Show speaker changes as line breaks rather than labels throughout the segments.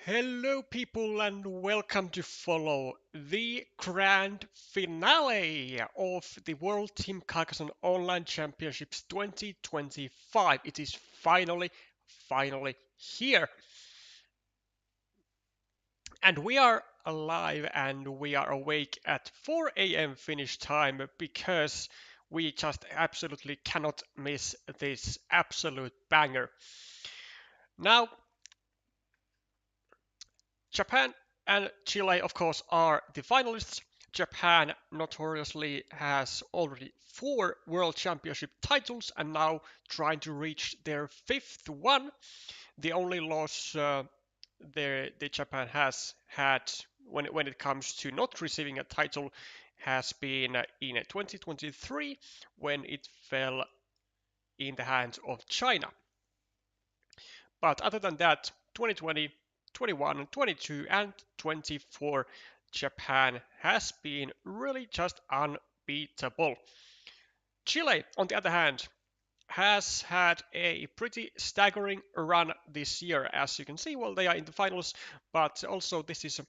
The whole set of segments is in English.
Hello, people, and welcome to follow the grand finale of the World Team Carcassonne Online Championships 2025. It is finally here. And we are alive and we are awake at 4 a.m. Finnish time because we just absolutely cannot miss this absolute banger. Now, Japan and Chile, of course, are the finalists. Japan notoriously has already 4 World Championship titles and now trying to reach their 5th one. The only loss the Japan has had when it comes to not receiving a title has been in 2023 when it fell in the hands of China. But other than that, 2020, 21, 22, and 24, Japan has been really just unbeatable. Chile, on the other hand, has had a pretty staggering run this year. As you can see, well, they are in the finals, but also this is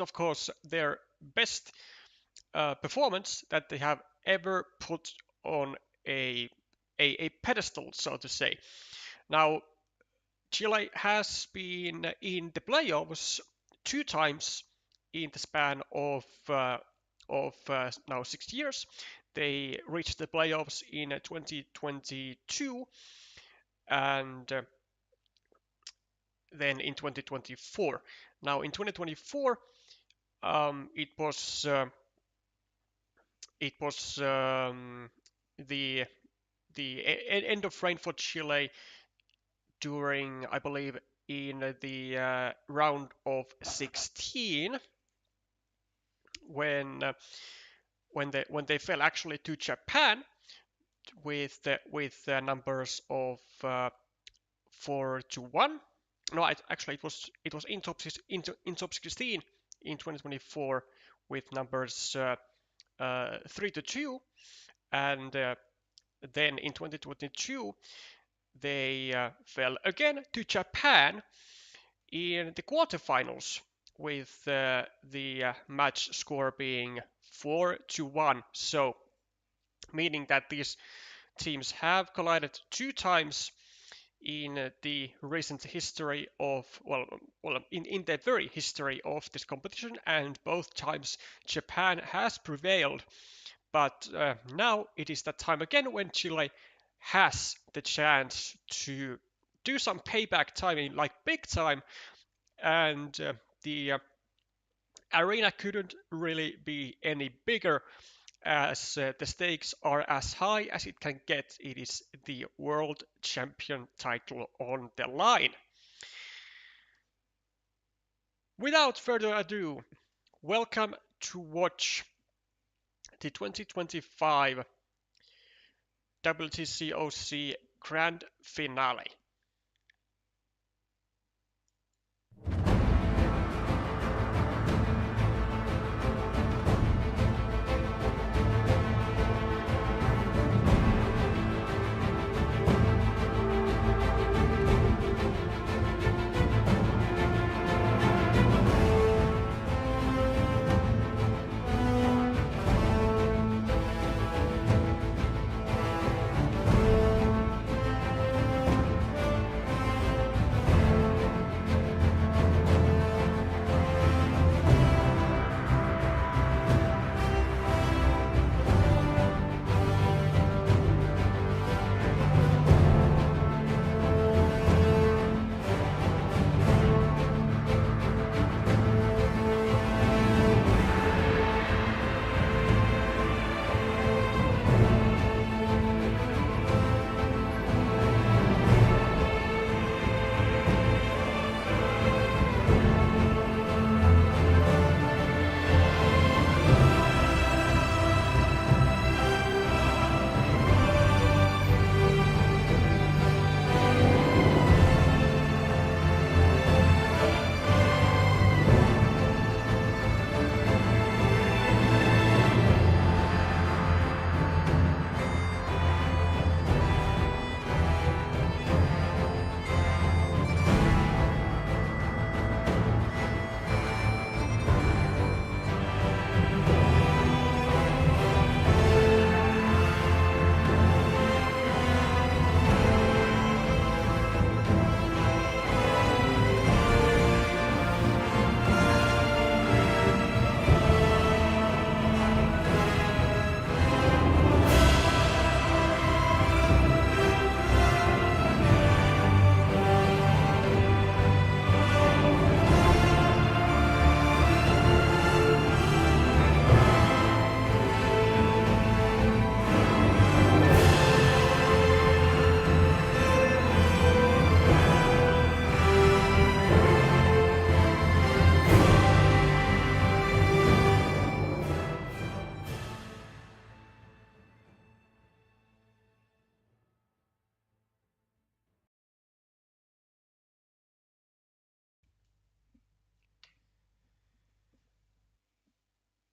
of course their best performance that they have ever put on a pedestal, so to say. Now, Chile has been in the playoffs 2 times in the span of now 6 years. They reached the playoffs in 2022 and then in 2024. Now in 2024, it was the end of rain for Chile during, I believe, in the round of 16 when they fell actually to Japan with numbers of 4-1. No, actually it was in top 16 in 2024 with numbers 3-2, and then in 2022 they fell again to Japan in the quarterfinals with the match score being 4-1. So meaning that these teams have collided 2 times in the recent history of, in the very history of this competition, and both times Japan has prevailed. But now it is that time again when Chile has the chance to do some payback timing, like big time, and the arena couldn't really be any bigger as the stakes are as high as it can get. It is the world champion title on the line. Without further ado, welcome to watch the 2025 WTCOC Grand Finale.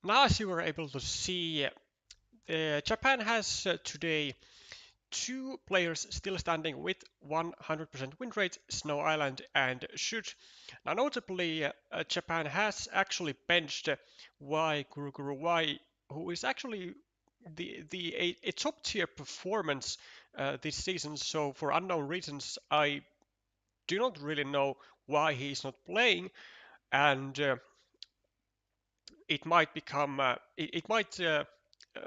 Now, as you were able to see, Japan has today two players still standing with 100% win rate, Snow Island and Shoot. Now, notably, Japan has actually benched Y Guru Y, who is actually a top tier performance this season. So, for unknown reasons, I do not really know why he is not playing, and it might become it might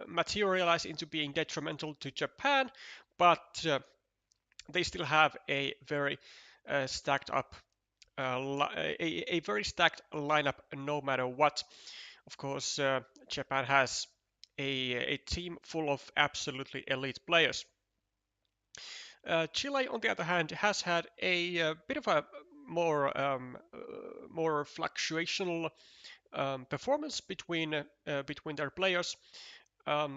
materialize into being detrimental to Japan, but they still have a very stacked up a very stacked lineup no matter what. Of course, Japan has a team full of absolutely elite players. Chile, on the other hand, has had a bit of a more more fluctuational performance between their players.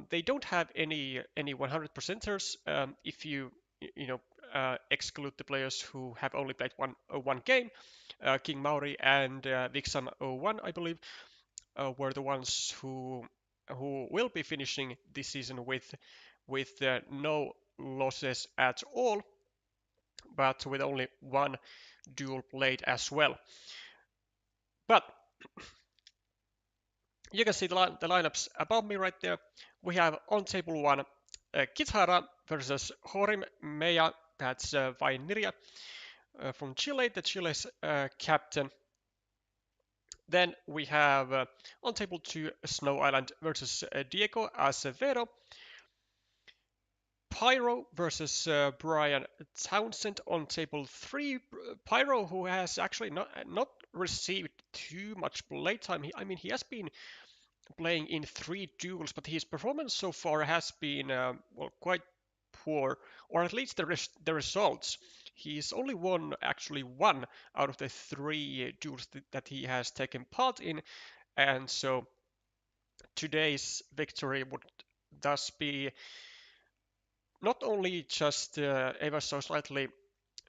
They don't have any 100 percenters if you know exclude the players who have only played one game. King Maori and Vixen 01, I believe, were the ones who will be finishing this season with no losses at all, but with only one duel played as well. But you can see the lineups above me right there. We have on table one Kithara versus Horim Meya, that's Vainiria from Chile, the Chile's captain. Then we have on table two Snow Island versus Diego Acevedo. Pyro versus Brian Townsend on table three. Pyro, who has actually not received too much playtime. I mean, he has been playing in three duels, but his performance so far has been well quite poor, or at least the results. He's only won actually one out of the three duels that he has taken part in, and so today's victory would thus be not only just ever so slightly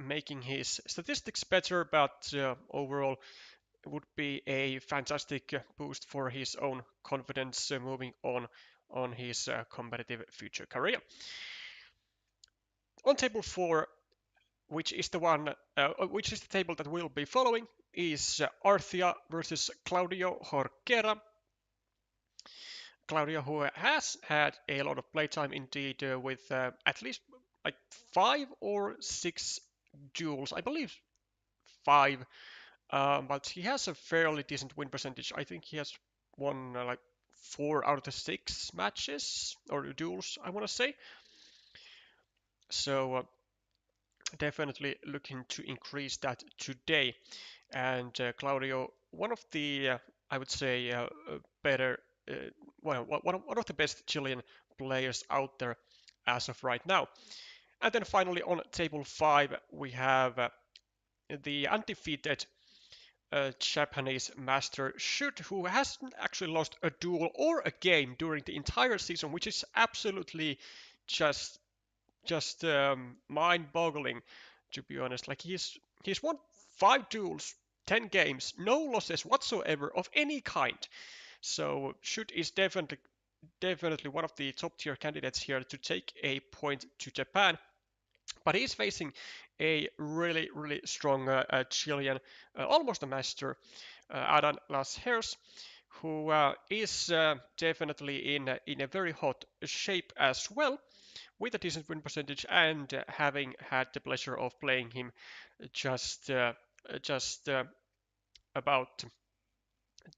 making his statistics better, but overall would be a fantastic boost for his own confidence moving on his competitive future career. On table four, which is the table that we'll be following, is Arthia versus Claudio Jorquera. Claudio, who has had a lot of playtime indeed, with at least like 5 or 6 duels, I believe 5. But he has a fairly decent win percentage. I think he has won like 4 out of the 6 matches or duels, I want to say. So definitely looking to increase that today. And Claudio, one of the, I would say, better, well, one of the best Chilean players out there as of right now. And then finally on table 5, we have the undefeated Japanese master Shoot, who hasn't actually lost a duel or a game during the entire season, which is absolutely just mind-boggling, to be honest. Like he's won 5 duels, 10 games, no losses whatsoever of any kind. So Shoot is definitely one of the top tier candidates here to take a point to Japan. But he's facing a really strong Chilean, almost a master, Adam Las Hers, who is definitely in a very hot shape as well, with a decent win percentage, and having had the pleasure of playing him just just about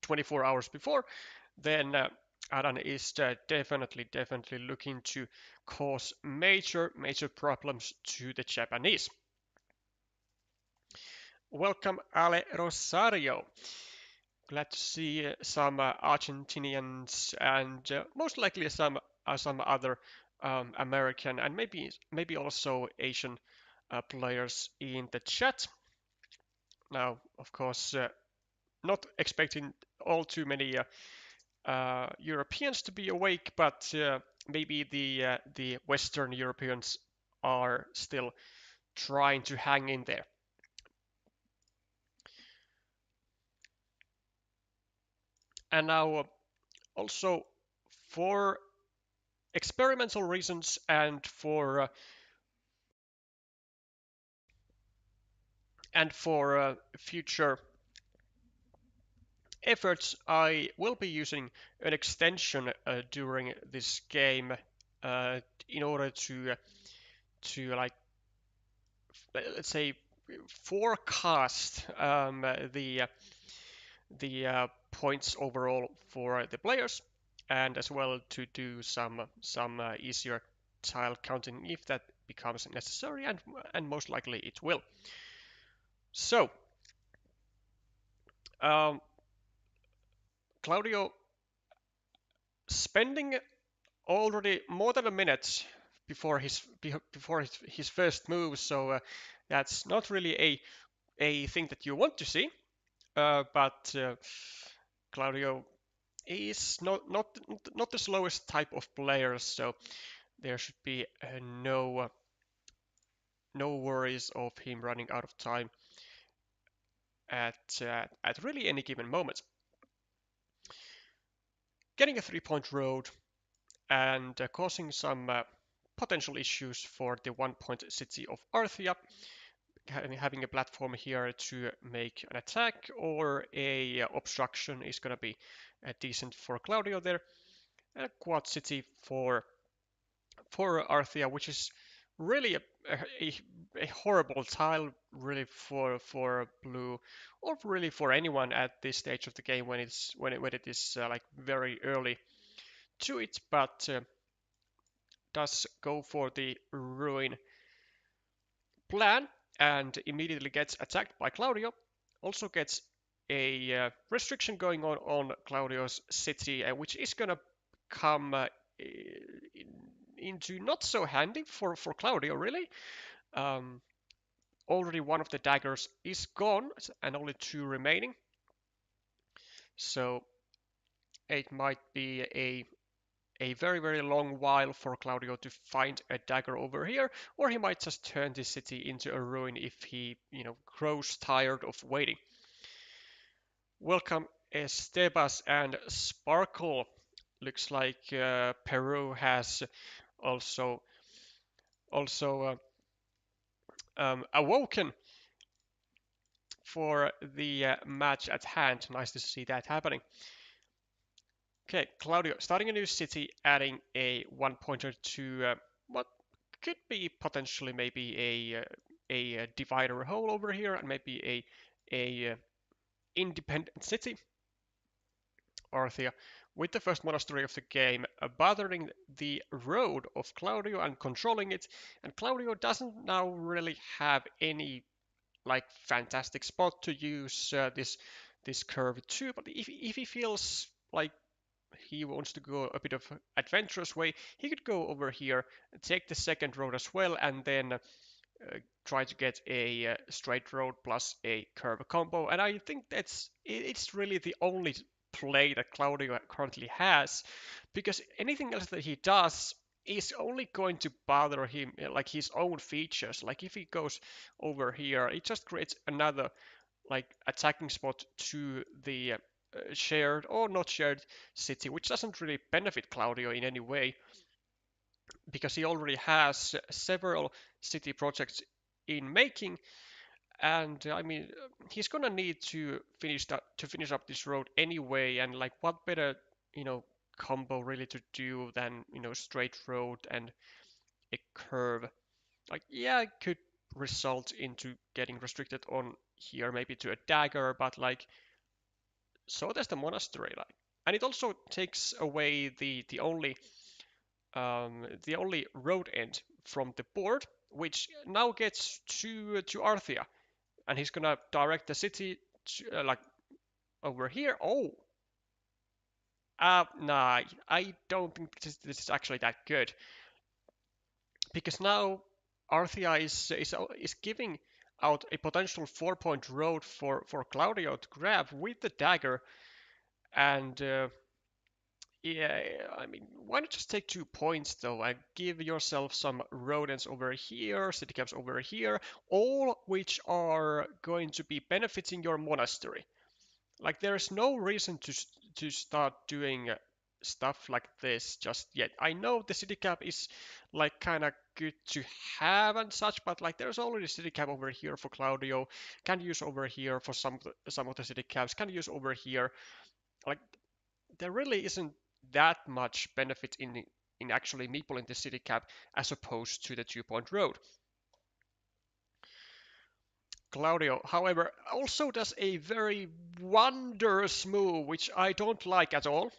24 hours before, then Aran is definitely looking to cause major problems to the Japanese. Welcome, Ale Rosario. Glad to see some Argentinians and most likely some other American and maybe also Asian players in the chat. Now, of course, not expecting all too many Europeans to be awake, but maybe the Western Europeans are still trying to hang in there. And now also for experimental reasons and for future efforts, I will be using an extension during this game in order to like let's say forecast the points overall for the players, and as well to do some easier tile counting if that becomes necessary, and most likely it will. So, um, Claudio spending already more than a minute before his first move, so that's not really a thing that you want to see. But Claudio is not the slowest type of player, so there should be no worries of him running out of time at really any given moment. Getting a 3-point road and causing some potential issues for the 1-point city of Arthia, having a platform here to make an attack or a obstruction is going to be decent for Claudio there. And a quad city for Arthia, which is really a horrible tile, really for blue, or really for anyone at this stage of the game when it is like very early to it, but does go for the ruin plan and immediately gets attacked by Claudio. Also gets a restriction going on Claudio's city, which is gonna come into not so handy for Claudio really. Um, Already one of the daggers is gone and only 2 remaining, so it might be a very long while for Claudio to find a dagger over here, or he might just turn the city into a ruin if he grows tired of waiting. Welcome Estebas and Sparkle. Looks like Peru has also awoken for the match at hand. Nice to see that happening. Okay, Claudio, starting a new city, adding a 1-pointer to what could be potentially maybe a divider hole over here, and maybe a independent city. Arthia, with the first monastery of the game, bothering the road of Claudio and controlling it, and Claudio doesn't now really have any like fantastic spot to use this curve to, but if he feels like he wants to go a bit of adventurous way, he could go over here, take the second road as well, and then try to get a straight road plus a curve combo. And I think it's really the only play that Claudio currently has, because anything else that he does is only going to bother him, like his own features. Like if he goes over here, it just creates another like attacking spot to the shared or not shared city, which doesn't really benefit Claudio in any way, because he already has several city projects in making, and I mean he's gonna need to finish up this road anyway, and like what better combo really to do than straight road and a curve. Like yeah, it could result into getting restricted on here maybe to a dagger, but like so does the monastery, like, and it also takes away the only road end from the board, which now gets to Arthia, and he's gonna direct the city to, like over here. Oh, nah, I don't think this is actually that good, because now Arthia is giving out a potential 4-point road for Claudio to grab with the dagger, and yeah, I mean, why not just take 2 points though and give yourself some rodents over here, city caps over here, all which are going to be benefiting your monastery. Like there is no reason to start doing stuff like this just yet. I know the city cap is like kind of good to have and such, but like there's already city cap over here for Claudio. Can use over here for some of the city caps. Can use over here. Like there really isn't that much benefit in actually meepling the city cap as opposed to the 2-point road. Claudio, however, also does a very wondrous move, which I don't like at all.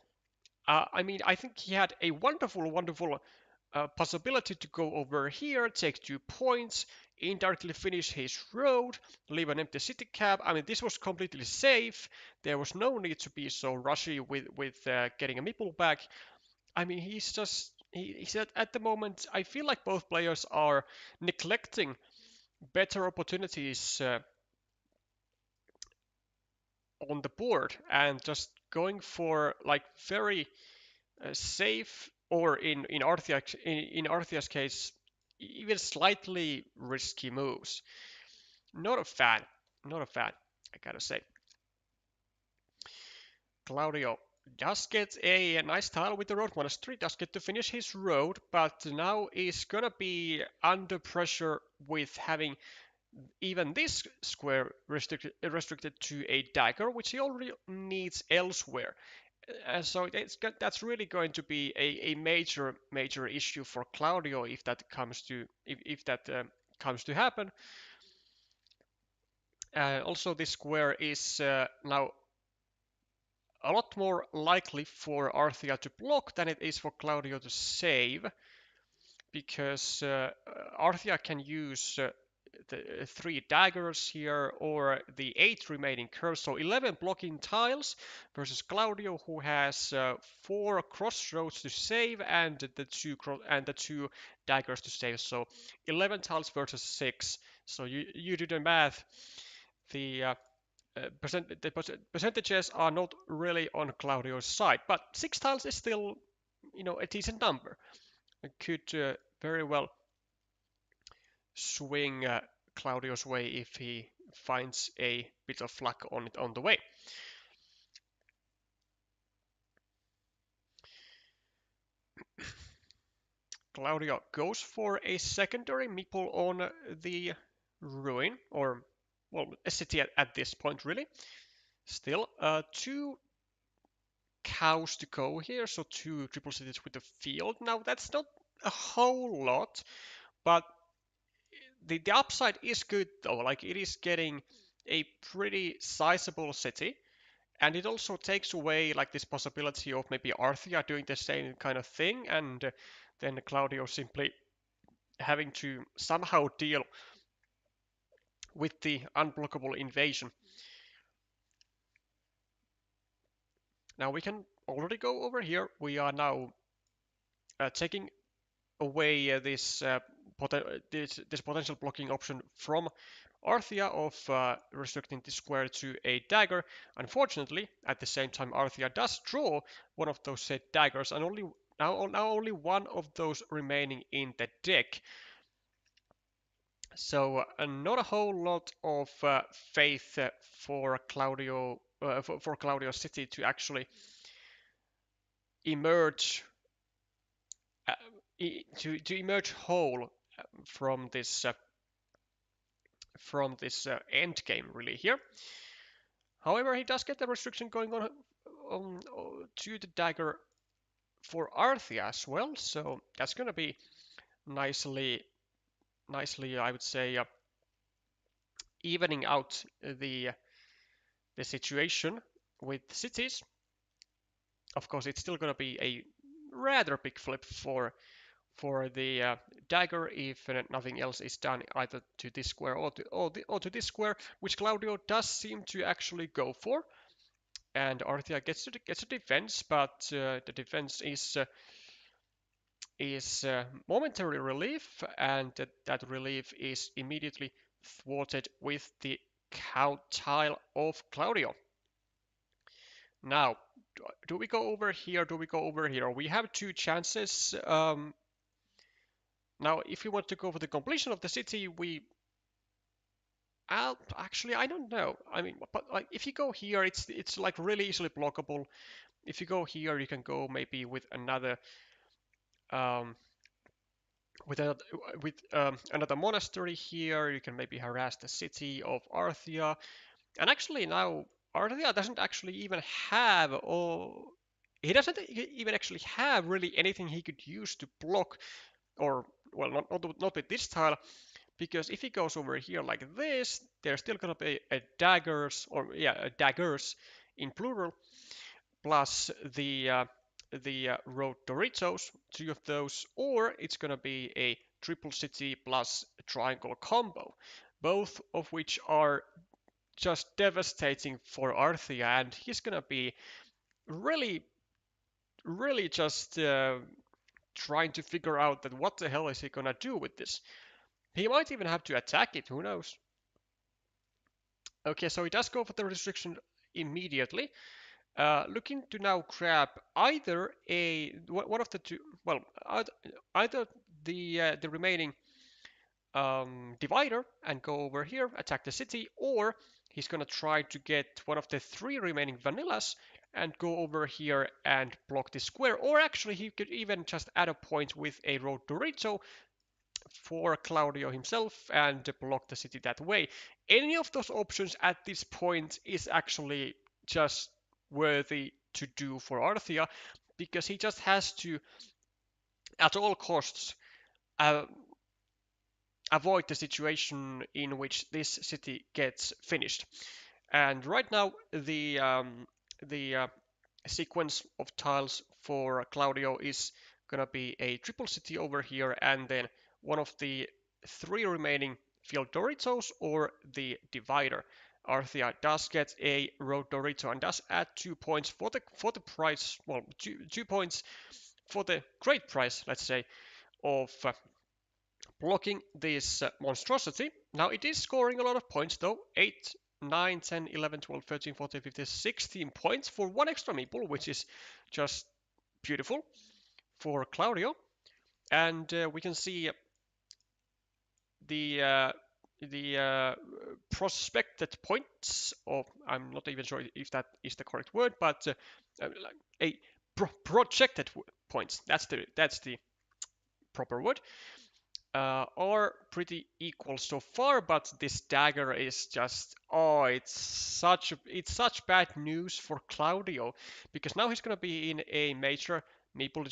I mean, I think he had a wonderful possibility to go over here, take 2 points, indirectly finish his road, leave an empty city cap. I mean, this was completely safe. There was no need to be so rushy with getting a meeple back. I mean, he said at the moment, I feel like both players are neglecting better opportunities on the board and just going for like very safe, or in Arthia's case, even slightly risky moves. Not a fan. Not a fan, I gotta say. Claudio does get a nice tile with the road monastery, does get to finish his road, but now is gonna be under pressure with having even this square restricted to a dagger, which he already needs elsewhere. So that's really going to be a major issue for Claudio if that comes to if that comes to happen. Also, this square is now a lot more likely for Arthia to block than it is for Claudio to save, because Arthia can use the 3 daggers here or the 8 remaining curves, so 11 blocking tiles versus Claudio, who has 4 crossroads to save and the 2 daggers to save, so 11 tiles versus 6. So you do the math. The percentages are not really on Claudio's side, but 6 tiles is still, a decent number. It could very well swing Claudio's way if he finds a bit of luck on it on the way. Claudio goes for a secondary meeple on the ruin, or well, a city at this point really. Still, 2 cows to go here, so 2 triple cities with the field. Now that's not a whole lot, but the upside is good though. Like it is getting a pretty sizable city, and it also takes away like this possibility of maybe Arthia doing the same kind of thing, and then Claudio simply having to somehow deal with the unblockable invasion. Now we can already go over here. We are now taking away this potential blocking option from Arthia of restricting the square to a dagger. Unfortunately, at the same time, Arthia does draw one of those said daggers, and now only one of those remaining in the deck. So not a whole lot of faith for Claudio for Claudio City to actually emerge to emerge whole from this end game really here. However, he does get the restriction going on to the dagger for Arthia as well, so that's going to be nicely, I would say, evening out the situation with cities. Of course, it's still going to be a rather big flip for the dagger if nothing else is done either to this square or to this square, which Claudio does seem to actually go for. And Arthia gets a defense, but the defense is momentary relief, and that relief is immediately thwarted with the count tile of Claudio. Now, do we go over here? Do we go over here? We have 2 chances. Now, if you want to go for the completion of the city, we Actually, I don't know. I mean, but like if you go here, it's like really easily blockable. If you go here, you can go maybe um, with another, another monastery here. You can maybe harass the city of Arthia. And actually now Arthia doesn't actually even have, or he doesn't even actually have really anything he could use to block, or well, not with this tile, because if he goes over here like this, there's still gonna be a daggers, or yeah, a daggers in plural, plus the road Doritos, two of those, or it's gonna be a triple city plus triangle combo, both of which are just devastating for Arthia, and he's gonna be really, really just trying to figure out that what the hell is he gonna do with this. He might even have to attack it, who knows? Okay, so he does go for the restriction immediately. Looking to now grab either one of the two, well, either the remaining divider and go over here, attack the city, or he's gonna try to get one of the three remaining vanillas and go over here and block the square, or actually he could even just add a point with a road Dorito for Claudio himself and block the city that way. Any of those options at this point is actually just worthy to do for Arthia, because he just has to, at all costs, uh, avoid the situation in which this city gets finished. And right now, the sequence of tiles for Claudio is gonna be a triple city over here, and then one of the three remaining field Doritos or the divider. Arthia does get a road Dorito and does add 2 points for the price. Well, two points for the great price, let's say, of blocking this monstrosity. Now it is scoring a lot of points though. 8, 9, 10, 11, 12, 13, 14, 15, 16 points for one extra meeple, which is just beautiful for Claudio. And we can see the uh, the prospected points of, I'm not even sure if that is the correct word, but a projected points. That's the proper word. Are pretty equal so far, but this dagger is just, oh, it's such bad news for Claudio, because now he's gonna be in a major meeple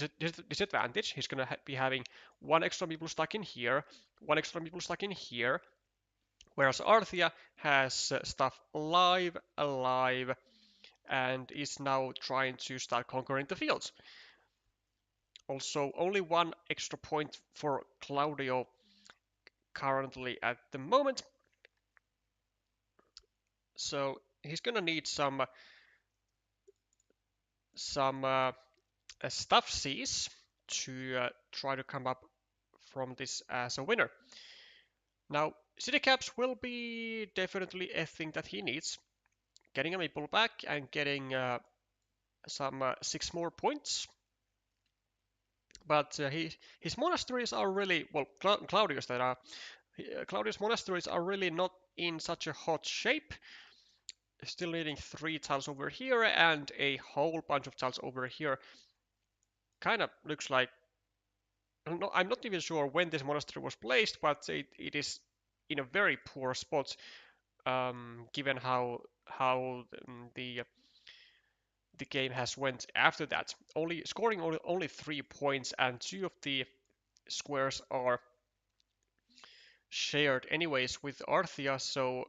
disadvantage. He's gonna be having one extra meeple stuck in here, one extra meeple stuck in here, whereas Arthia has stuff alive, and is now trying to start conquering the fields. Also, only one extra point for Claudio currently at the moment. So he's gonna need some stuff Cs to try to come up from this as a winner. Now, city caps will be definitely a thing that he needs. Getting a maple back and getting some 6 more points. But his monasteries are really, well, Claudius monasteries are really not in such a hot shape. Still needing 3 tiles over here and a whole bunch of tiles over here. Kind of looks like, I'm not even sure when this monastery was placed, but it is in a very poor spot, given how the game has went after that. Only scoring only 3 points, and 2 of the squares are shared anyways with Arthia, so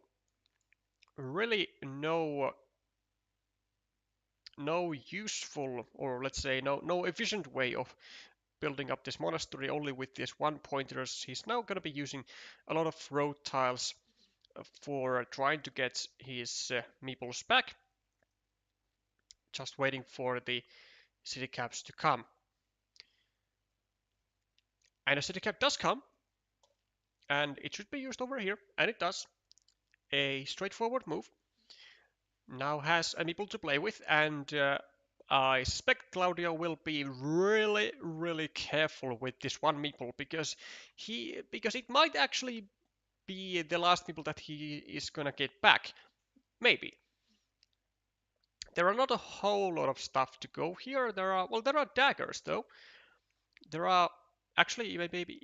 really no useful, or let's say no efficient way of building up this monastery, only with these 1 pointers. He's now going to be using a lot of road tiles for trying to get his meeples back, just waiting for the city caps to come. And a city cap does come, and it should be used over here, and it does. A straightforward move. Now has a meeple to play with, and I suspect Claudio will be really, really careful with this one meeple, because it might actually be the last people that he is gonna get back. Maybe. There are not a whole lot of stuff to go here. There are daggers though. There are actually maybe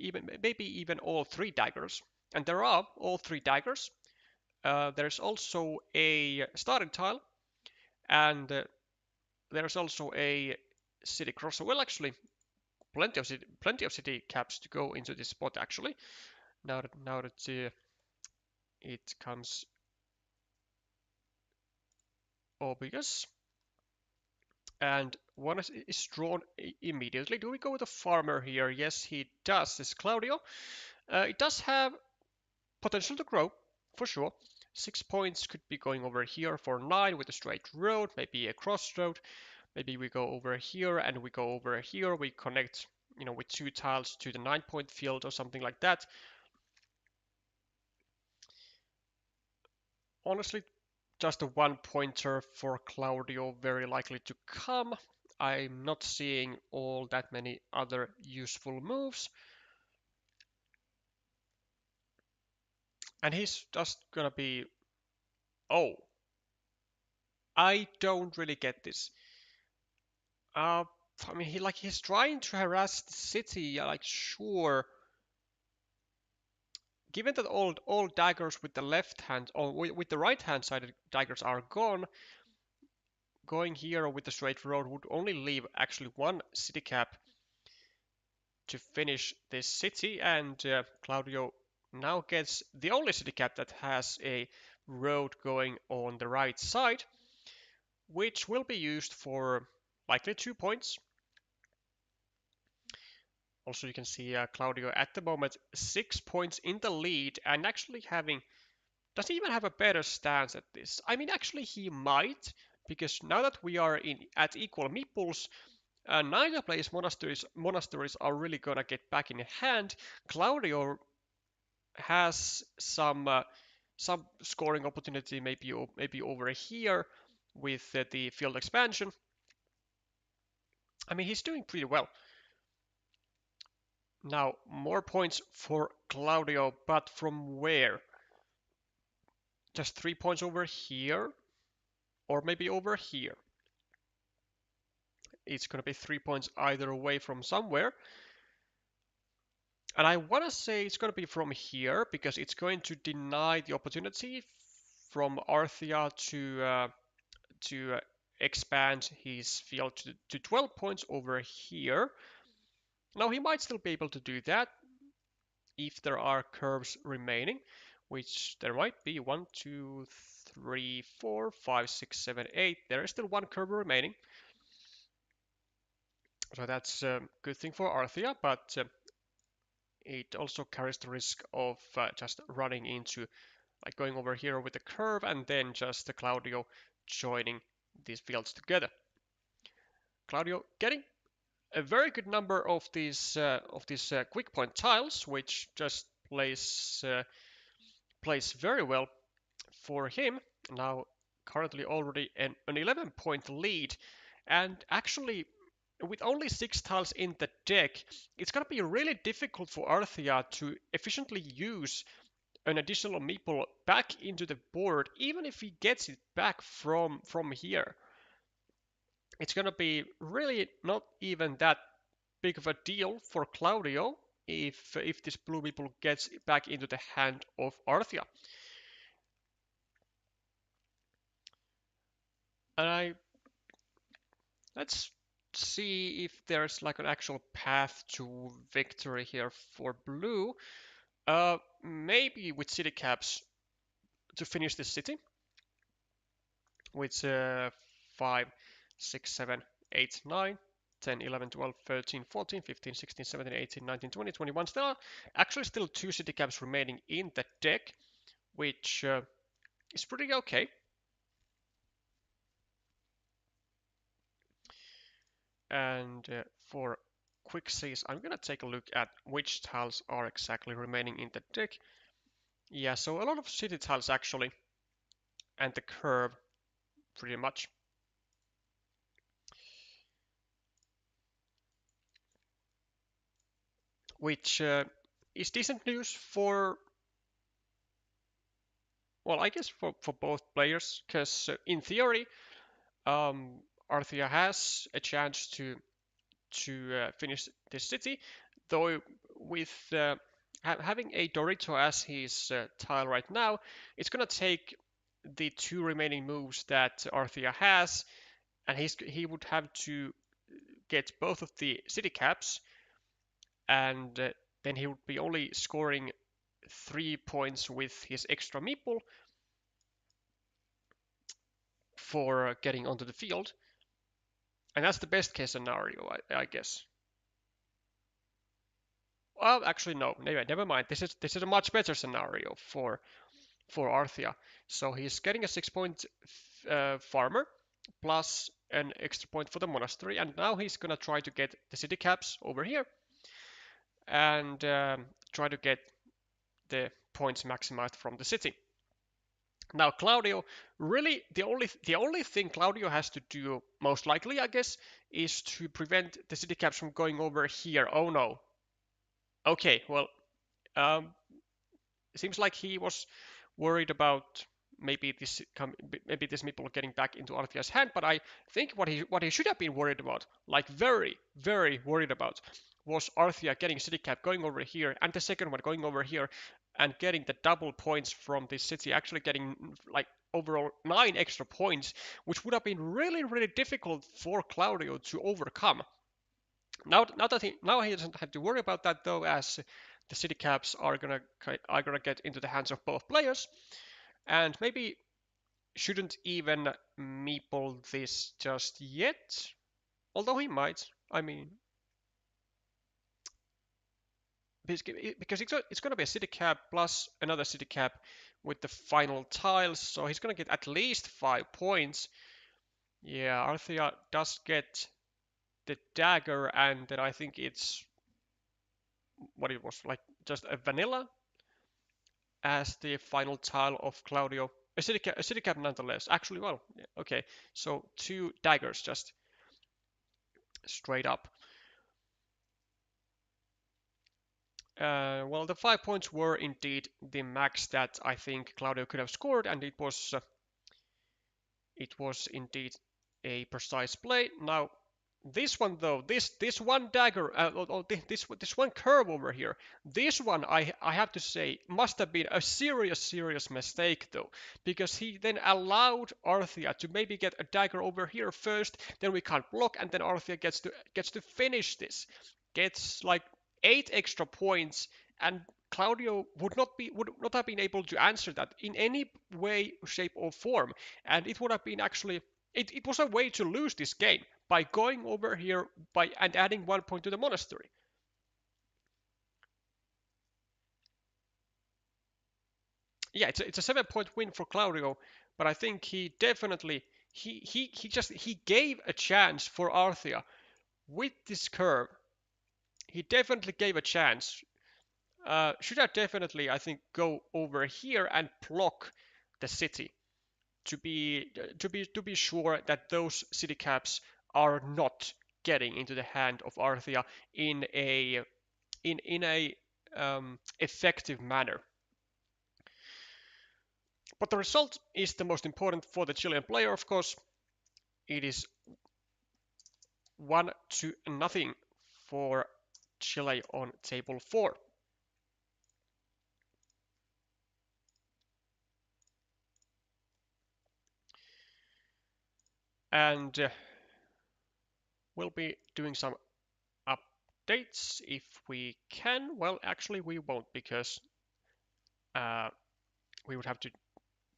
even all three daggers, and there are all three daggers. There's also a starting tile, and there's also a city crosser. Well, actually, plenty of city caps to go into this spot actually. Now that it comes obvious, and one is drawn immediately. Do we go with a farmer here? Yes, he does. This Claudio. It does have potential to grow, for sure. 6 points could be going over here for 9 with a straight road, maybe a crossroad. Maybe we go over here and we go over here. We connect, with 2 tiles to the 9-point field or something like that. Honestly, just a 1-pointer for Claudio, very likely to come. I'm not seeing all that many other useful moves. And he's just gonna be... Oh, I don't really get this. I mean, he's trying to harass the city. Like, sure. Given that all daggers with the left hand or with the right hand side daggers are gone, going here with the straight road would only leave actually one city cap to finish this city, and Claudio now gets the only city cap that has a road going on the right side, which will be used for likely 2 points. Also, you can see Claudio at the moment 6 points in the lead, and actually does he even have a better stance at this? I mean, actually he might, because now that we are at equal meeples, neither place monasteries are really gonna get back in hand. Claudio has some scoring opportunity, maybe over here with the field expansion. I mean, he's doing pretty well. Now, more points for Claudio, but from where? Just 3 points over here, or maybe over here. It's going to be 3 points either way from somewhere. And I want to say it's going to be from here, because it's going to deny the opportunity from Arthia to expand his field to 12 points over here. Now he might still be able to do that if there are curves remaining, which there might be. 1, 2, 3, 4, 5, 6, 7, 8. There is still one curve remaining. So that's a good thing for Arthia, but it also carries the risk of just running into, like going over here with the curve and then just the Claudio joining these fields together. Claudio getting a very good number of these quick point tiles, which just plays very well for him. Now currently already an 11-point lead, and actually with only 6 tiles in the deck, it's gonna be really difficult for Arthia to efficiently use an additional meeple back into the board, even if he gets it back from here. It's gonna be really not even that big of a deal for Claudio if this blue meeple gets back into the hand of Arthia. And let's see if there's like an actual path to victory here for blue. Maybe with city caps to finish this city with 5, 6, 7, 8, 9, 10, 11, 12, 13, 14, 15, 16, 17, 18, 19, 20, 21. There are actually still 2 city caps remaining in the deck, which is pretty okay. And for quick sees, I'm gonna take a look at which tiles are exactly remaining in the deck. Yeah, so a lot of city tiles actually, and the curve pretty much. Which is decent news for well, I guess for both players, because in theory, um, Arthia has a chance to finish this city, though with having a Dorito as his tile right now, it's gonna take the two remaining moves that Arthia has, and he would have to get both of the city caps, and then he would be only scoring 3 points with his extra meeple for getting onto the field, and that's the best case scenario, I guess. Well, actually, no. Never mind. This is a much better scenario for Arthia. So he's getting a 6 point farmer plus an extra point for the monastery, and now he's gonna try to get the city caps over here and try to get the points maximized from the city. Now Claudio, really the only thing Claudio has to do, most likely I guess, is to prevent the city caps from going over here. Oh no. Okay, well, um, it seems like he was worried about maybe this meeple getting back into Arthia's hand, but I think what he should have been worried about, like very worried about, was Arthia getting city cap going over here and the second one going over here and getting the double points from this city, actually getting like overall 9 extra points, which would have been really difficult for Claudio to overcome. Now he doesn't have to worry about that though, as the city caps are gonna get into the hands of both players, and maybe shouldn't even meeple this just yet. Although he might. I mean, because it's gonna be a city cap plus another city cap with the final tiles, so he's gonna get at least 5 points. Yeah, Arthia does get the dagger, and then I think it's what it was like, just a vanilla as the final tile of Claudio. A city cap nonetheless. Actually, well, yeah, okay. So 2 daggers just straight up. Well, the 5 points were indeed the max that I think Claudio could have scored, and it was indeed a precise play. Now, this one though, this one dagger, this one curve over here, this one I have to say must have been a serious mistake though, because he then allowed Arthia to maybe get a dagger over here first, then we can't block, and then Arthia gets to finish this, gets like 8 extra points, and Claudio would not have been able to answer that in any way, shape, or form, and it would have been actually it was a way to lose this game by going over here and adding 1 point to the monastery. Yeah, it's a 7 point win for Claudio, but I think he definitely he gave a chance for Arthia with this curve. He definitely gave a chance. Should have definitely, I think, go over here and block the city to be sure that those city caps are not getting into the hand of Arthia in a effective manner. But the result is the most important for the Chilean player, of course. It is 1-0 for Chile on table 4. And we'll be doing some updates if we can. Well, actually, we won't, because we would have to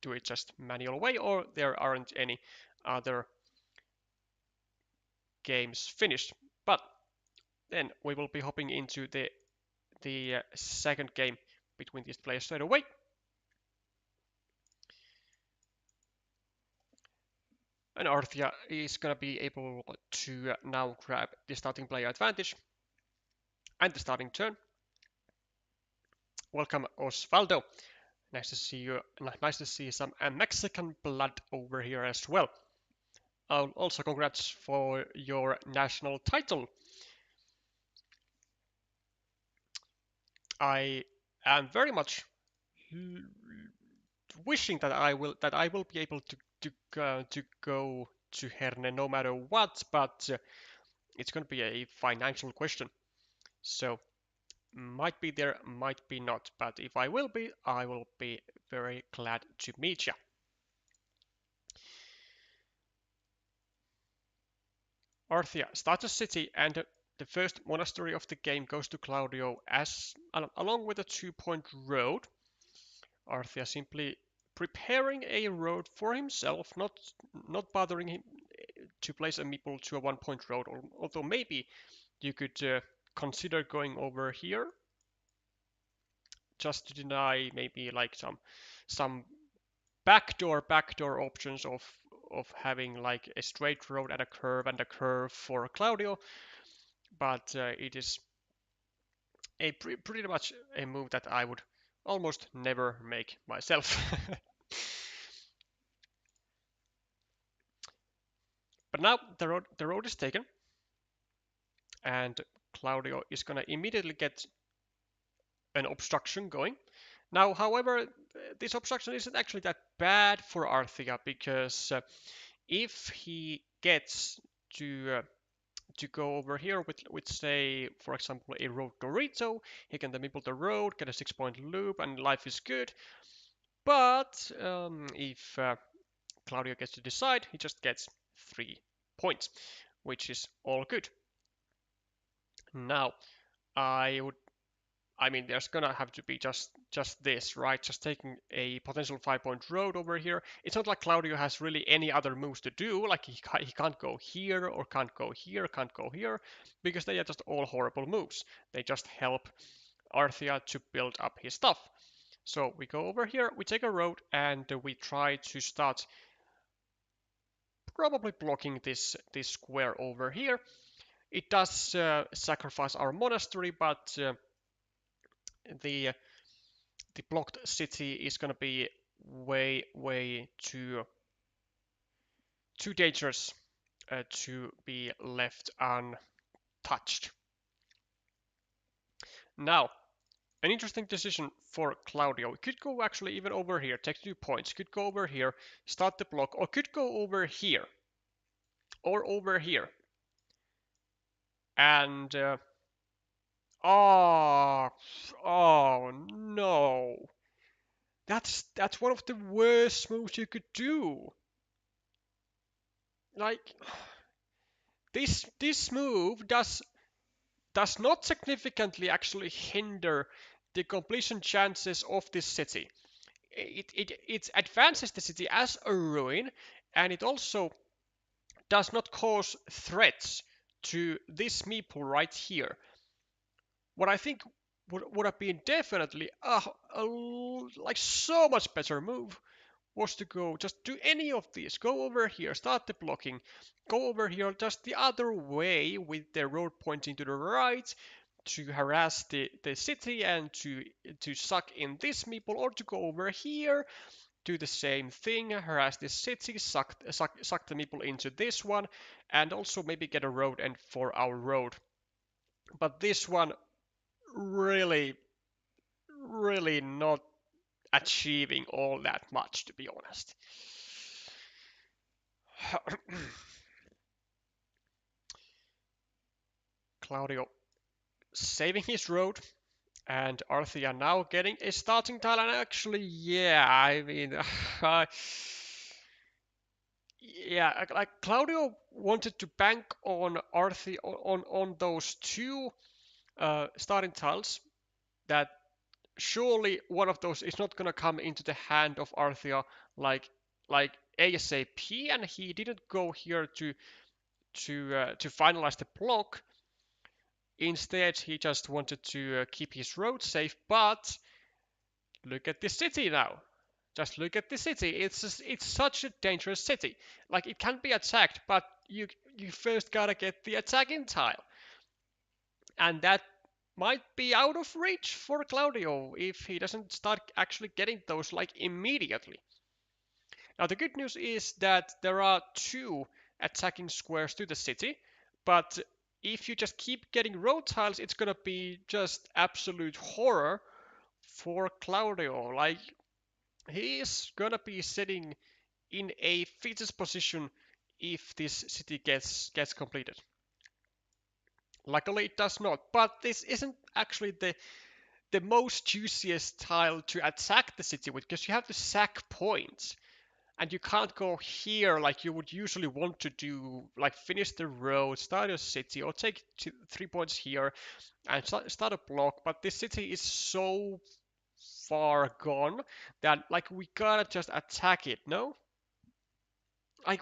do it just manual way, or there aren't any other games finished. But then we will be hopping into the second game between these players straight away. And Arthia is going to be able to now grab the starting player advantage and the starting turn. Welcome, Osvaldo. Nice to see you. Nice to see some Mexican blood over here as well. Also, congrats for your national title. I am very much wishing that I will be able to go to Herne no matter what, but it's going to be a financial question. So might be there, might be not. But if I will be very glad to meet you. Arthia starts a city, and the first monastery of the game goes to Claudio as along with a 2-point road. Arthia simply preparing a road for himself, not bothering him to place a meeple to a 1-point road. Although maybe you could consider going over here just to deny maybe like some backdoor options of having like a straight road and a curve for Claudio, but it is pretty much a move that I would almost never make myself. But now the road is taken, and Claudio is gonna immediately get an obstruction going. Now, however, this obstruction isn't actually that bad for Arthia because if he gets to go over here with say, for example, a road Dorito, he can then build the road, get a 6-point loop, and life is good. But if Claudio gets to decide, he just gets 3 points, which is all good. Now, I mean, there's gonna have to be just this, right? Just taking a potential 5-point road over here. It's not like Claudio has really any other moves to do. Like he can't go here or can't go here, can't go here, because they are just all horrible moves. They just help Arthia to build up his stuff. So we go over here, we take a road, and we try to start probably blocking this square over here. It does sacrifice our monastery, but the the blocked city is going to be way too dangerous to be left untouched. Now, an interesting decision for Claudio. Could go actually even over here, take 2 points. Could go over here, start the block, or could go over here. Or over here. And oh no. That's one of the worst moves you could do. Like this move does not significantly actually hinder the completion chances of this city. It advances the city as a ruin, and it also does not cause threats to this meeple right here. What I think would have been definitely like so much better move was to go just do any of these. Go over here, start the blocking. Go over here just the other way with the road pointing to the right to harass the city and to suck in this meeple, or to go over here, do the same thing, harass this city, suck the meeple into this one, and also maybe get a road end for our road. But this one really, really not achieving all that much, to be honest. Claudio saving his road, and Arthia now getting a starting tile. And actually, yeah, I mean, yeah, like Claudio wanted to bank on Arthia on those 2 starting tiles. That surely one of those is not gonna come into the hand of Arthia like ASAP, and he didn't go here to finalize the block. Instead, he just wanted to keep his road safe. But look at the city now. Just look at the city. It's such a dangerous city. Like, it can be attacked, but you first gotta get the attacking tile, and that might be out of reach for Claudio if he doesn't start actually getting those like immediately. Now the good news is that there are 2 attacking squares to the city, but if you just keep getting road tiles, it's gonna be just absolute horror for Claudio. Like, he is gonna be sitting in a features position if this city gets completed. Luckily, it does not. But this isn't actually the most juiciest tile to attack the city with, because you have to sack points. And you can't go here like you would usually want to do, like finish the road, start a city, or take 3 points here and start a block. But this city is so far gone that like we gotta just attack it, no? Like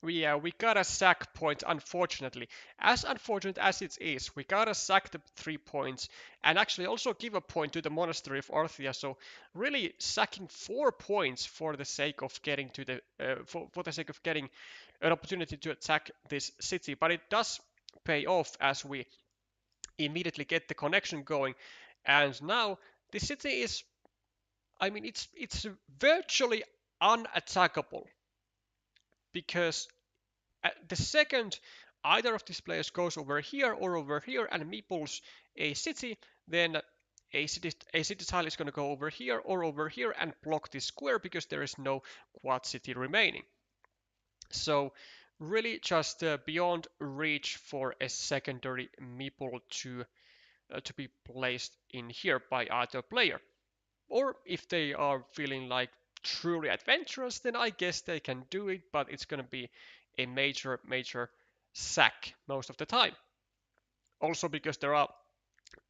we gotta sack points, unfortunately. As unfortunate as it is, we gotta sack the 3 points and actually also give a point to the Monastery of Arthia. So really sacking 4 points for the sake of getting to the for the sake of getting an opportunity to attack this city. But it does pay off as we immediately get the connection going. And now the city is, I mean, it's virtually unattackable because the second either of these players goes over here or over here and meeples a city, then a city tile is going to go over here or over here and block this square because there is no quad city remaining. So really just beyond reach for a secondary meeple to be placed in here by either player. Or if they are feeling like truly adventurous, then I guess they can do it, but it's going to be a major sack most of the time. Also because there are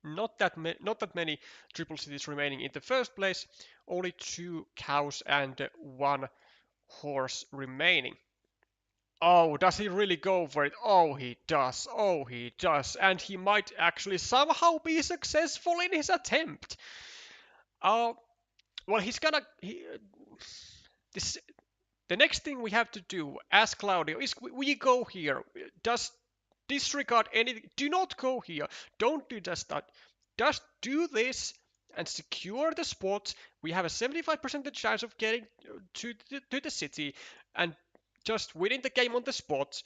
not that many triple cities remaining in the first place, only 2 cows and 1 horse remaining. Oh, does he really go for it? Oh, he does. Oh, he does. And he might actually somehow be successful in his attempt. Uh, well, he's gonna. This The next thing we have to do as Claudio is we go here. Just disregard anything. Do not go here. Don't do just that. Just do this and secure the spot. We have a 75% chance of getting to the city and just winning the game on the spot.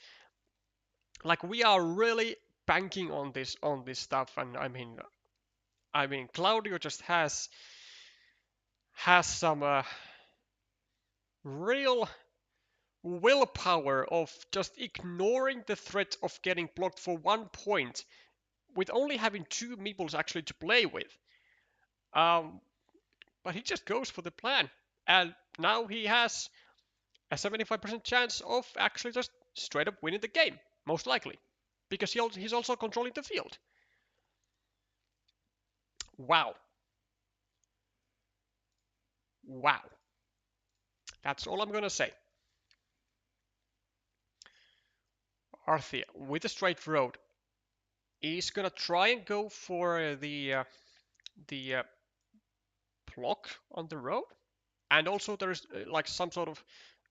Like we are really banking on this stuff, and I mean Claudio just has some real willpower of just ignoring the threat of getting blocked for 1 point with only having 2 meeples actually to play with. Um, but he just goes for the plan. And now he has a 75% chance of actually just straight up winning the game, most likely. Because he's also controlling the field. Wow. Wow. That's all I'm going to say. Arthia, with a straight road, is going to try and go for the block on the road. And also there's like some sort of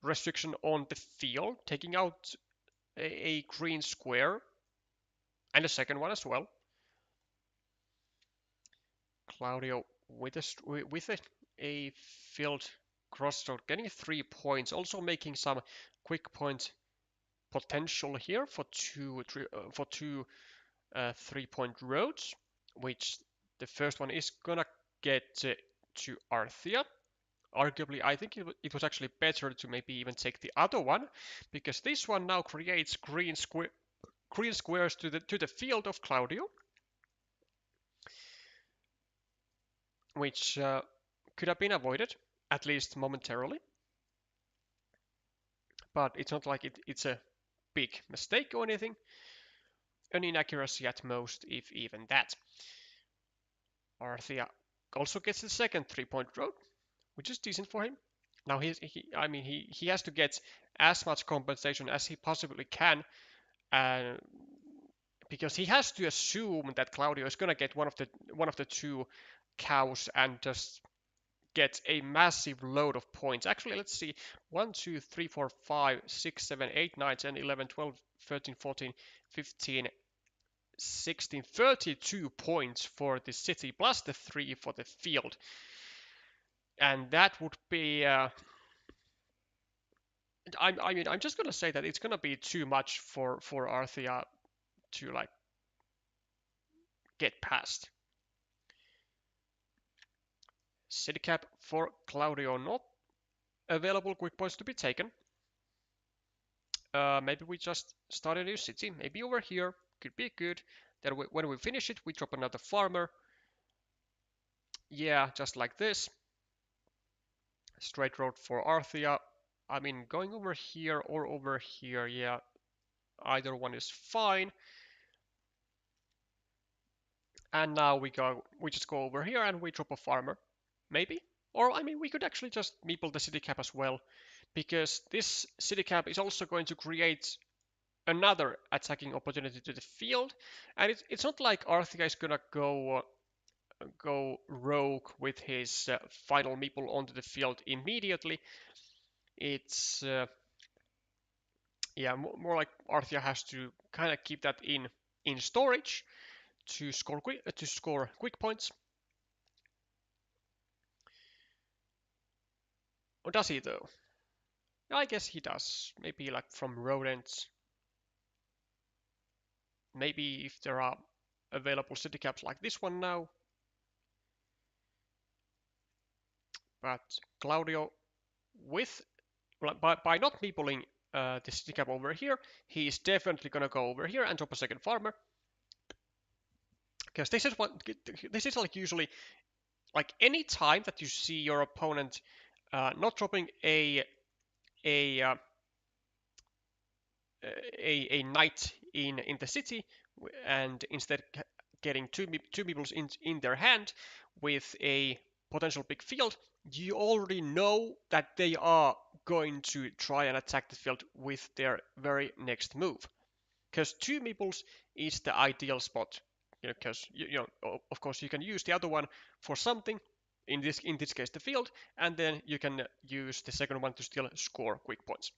restriction on the field, taking out a green square and a second one as well. Claudio with a filled crossroad, getting 3 points, also making some quick point potential here for two 3-point roads, which the first one is gonna get to Arthia. Arguably, I think it was actually better to maybe even take the other one, because this one now creates green squares to the field of Claudio, which could have been avoided, at least momentarily. But it's not like it's a big mistake or anything. An inaccuracy at most, if even that. Arthia also gets the second 3-point road, which is decent for him. Now he has to get as much compensation as he possibly can, uh, because he has to assume that Claudio is gonna get one of the 2 cows and just get a massive load of points. Actually, let's see. 1, 2, 3, 4, 5, 6, 7, 8, 9, 10, 11, 12, 13, 14, 15, 16, 32 points for the city, plus the 3 for the field. And that would be I'm just gonna say that it's gonna be too much for Arthia to like get past. City cap for Claudio, not available quick points to be taken. Maybe we just start a new city, maybe over here, could be good. Then when we finish it, we drop another farmer. Yeah, just like this. Straight road for Arthia. I mean, going over here or over here, yeah, either one is fine. And now we just go over here and we drop a farmer, maybe. Or I mean, we could actually just meeple the city cap as well, because this city cap is also going to create another attacking opportunity to the field, and it's not like Arthia is gonna go rogue with his final meeple onto the field immediately. It's yeah, more like Arthia has to kind of keep that in storage to score quick points. Or does he though? I guess he does. Maybe like from rodents. Maybe if there are available city caps like this one now. But Claudio, with by not meepling the city cap over here, he is definitely gonna go over here and drop a second farmer. Because this is like usually like any time that you see your opponent not dropping a uh, a knight in the city and instead getting two peoples in their hand with a potential big field, you already know that they are going to try and attack the field with their very next move. Because two meeples is the ideal spot. Because of course you can use the other one for something. In this case, the field, and then you can use the second one to still score quick points.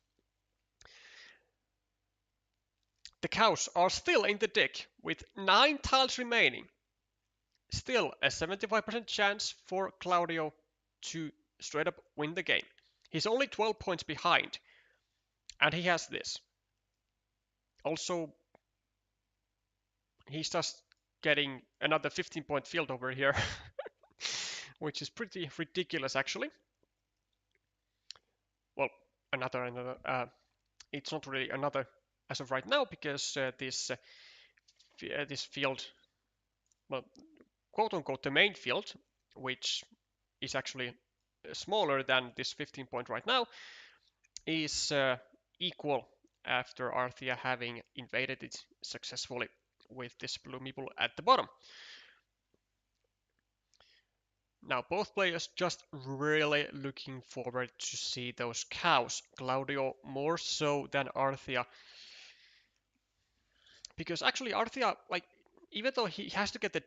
The cows are still in the deck with 9 tiles remaining. Still a 75% chance for Claudio to straight up win the game. He's only 12 points behind, and he has this. Also, he's just getting another 15-point field over here, which is pretty ridiculous actually. Well, another. It's not really another as of right now because this field, well, quote unquote, the main field, which is actually smaller than this 15 point right now, is equal after Arthia having invaded it successfully with this blue meeple at the bottom. Now both players just really looking forward to see those cows. Claudio more so than Arthia, because actually Arthia, like, even though he has to get the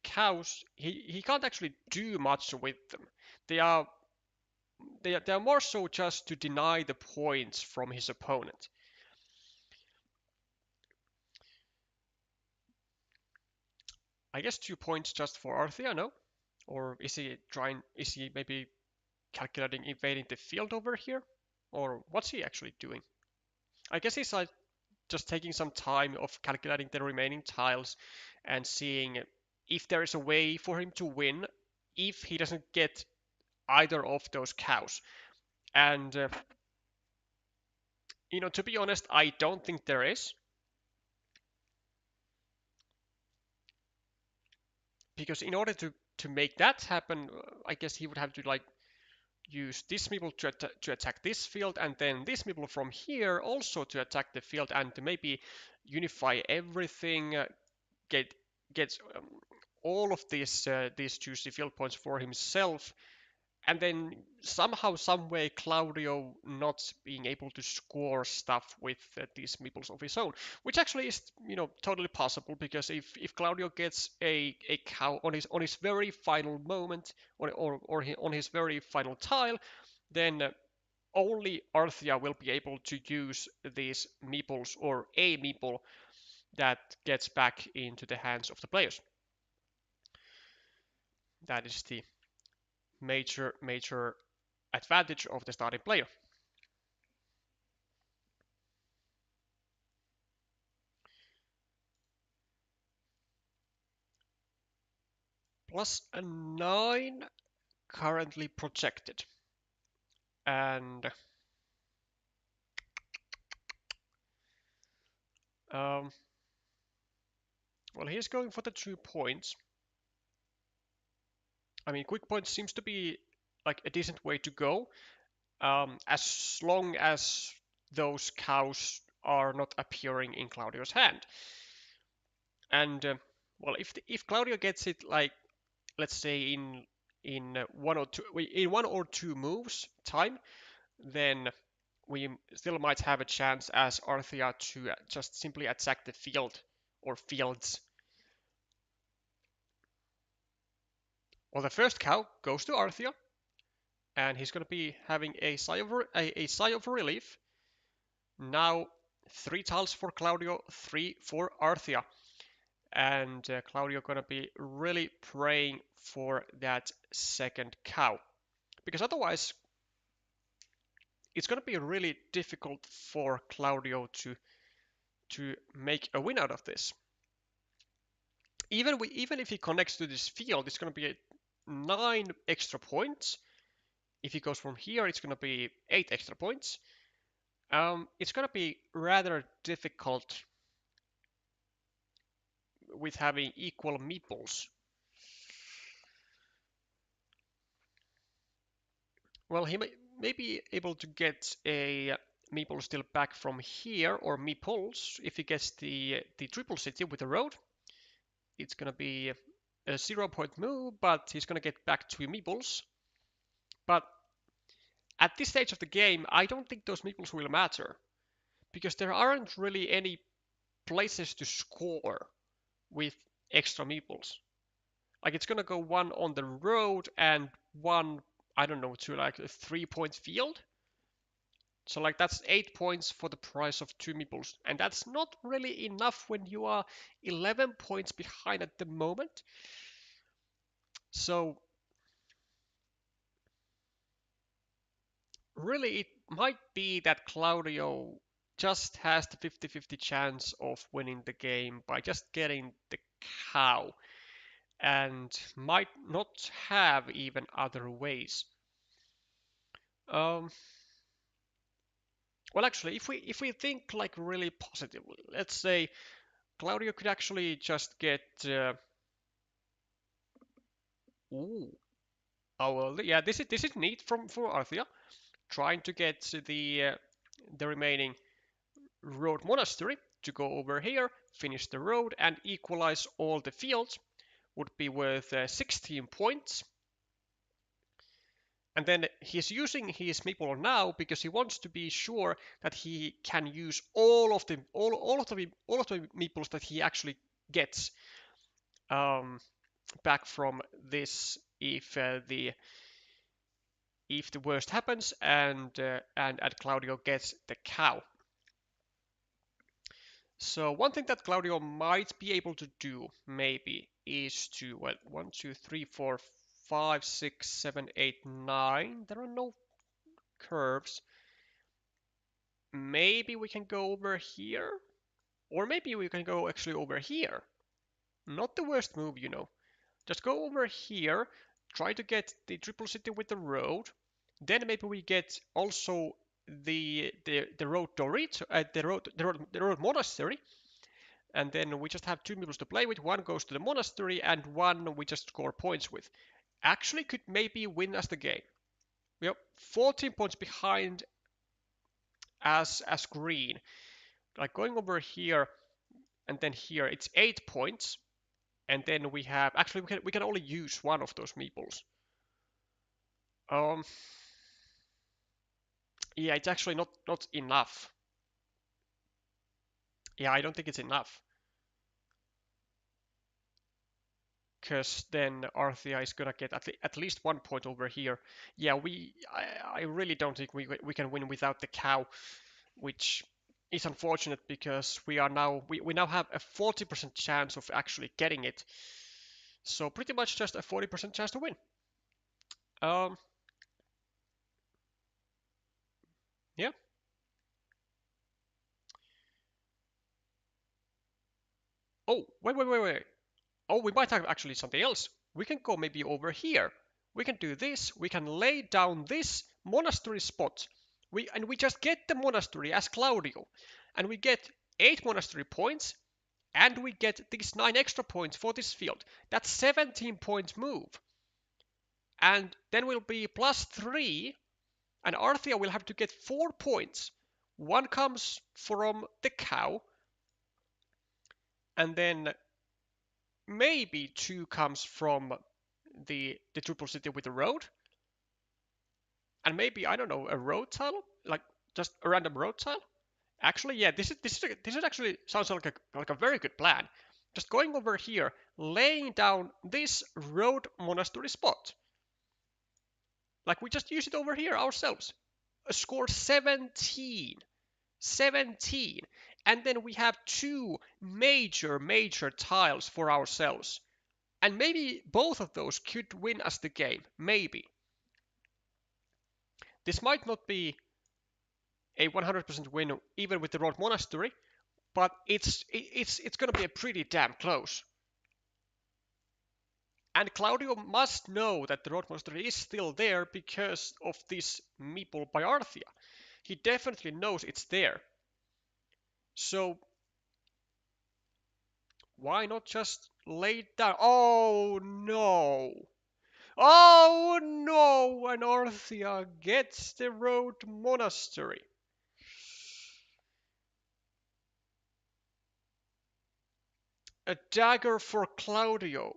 cows, he can't actually do much with them. They are they are more so just to deny the points from his opponent. I guess 2 points just for Arthia, no? Or is he trying? Is he maybe calculating invading the field over here? Or what's he actually doing? I guess he's like just taking some time of calculating the remaining tiles and seeing if there is a way for him to win if he doesn't get either of those cows. And to be honest, I don't think there is. Because in order to make that happen, I guess he would have to like use this meeple to attack this field, and then this meeple from here also to attack the field, and to maybe unify everything, get all of these juicy field points for himself, and then somehow, some way, Claudio not being able to score stuff with these meeples of his own, which actually is totally possible, because if Claudio gets a cow on his very final moment, or on his very final tile, then only Arthia will be able to use these meeples, or a meeple that gets back into the hands of the players. That is the major advantage of the starting player. plus a 9 currently projected. And well, he's going for the 2 points. I mean, quick points seems to be like a decent way to go, as long as those cows are not appearing in Claudio's hand. And well, if Claudio gets it, like, let's say in 1 or 2 moves time, then we still might have a chance as Arthea to just simply attack the field or fields. Well, the first cow goes to Arthea, and he's going to be having a sigh of relief. Now 3 tiles for Claudio, 3 for Arthea. And Claudio going to be really praying for that second cow. Because otherwise, it's going to be really difficult for Claudio to make a win out of this. Even if he connects to this field, it's going to be 9 extra points. If he goes from here, it's going to be 8 extra points. It's going to be rather difficult with having equal meeples. Well, he may be able to get a meeple still back from here, or meeples, if he gets the triple city with the road. It's going to be a 0-point move, but he's going to get back 2 meeples. But at this stage of the game, I don't think those meeples will matter, because there aren't really any places to score with extra meeples. Like, it's going to go 1 on the road and 1, I don't know, to like a 3-point field. So like that's 8 points for the price of 2 meeples. And that's not really enough when you are 11 points behind at the moment. So really it might be that Claudio just has the 50-50 chance of winning the game by just getting the cow, and might not have even other ways. Well, actually, if we think like really positively, let's say Claudio could actually just get. Ooh. Oh well, yeah. This is neat from Arthea, trying to get the remaining road monastery to go over here, finish the road, and equalize all the fields. Would be worth 16 points. And then he's using his meeple now because he wants to be sure that he can use all of the meeples that he actually gets back from this if the worst happens and Claudio gets the cow. So one thing that Claudio might be able to do maybe is to, well, 1, 2, 3, 4, 5, 6, 7, 8, 9. There are no curves. Maybe we can go over here, or maybe we can go actually over here. Not the worst move, you know. Just go over here, try to get the triple city with the road. Then maybe we get also the road Dorito, the road monastery, and then we just have 2 meeples to play with. One goes to the monastery, and one we just score points with. Actually, could maybe win us the game. We are 14 points behind as green. Like going over here and then here, it's 8 points, and then we have actually we can only use one of those meeples. Yeah, it's actually not enough. Yeah, I don't think it's enough. Because then Arthea is gonna get at least 1 point over here. Yeah, I really don't think we can win without the cow, which is unfortunate because we now have a 40% chance of actually getting it. So pretty much just a 40% chance to win. Yeah. Oh, wait. Oh, we might have actually something else. we can go maybe over here. We can do this. We can lay down this monastery spot. And we just get the monastery as Claudio. And we get 8 monastery points. And we get these 9 extra points for this field. That's 17 points move. And then we'll be plus 3. And Arthea will have to get 4 points. One comes from the cow. And then maybe 2 comes from the triple city with the road. And maybe, I don't know, a road tile? Like just a random road tile? Actually, yeah, this actually sounds like a very good plan. Just going over here, laying down this road monastery spot. Like we just use it over here ourselves. Score 17. 17. And then we have 2 major tiles for ourselves. And maybe both of those could win us the game. Maybe. This might not be a 100% win even with the Road Monastery, but it's going to be a pretty damn close. And Claudio must know that the Road Monastery is still there because of this meeple by Arthea. He definitely knows it's there. So why not just lay it down? Oh no! Oh no! And Arthea gets the Road Monastery. A dagger for Claudio.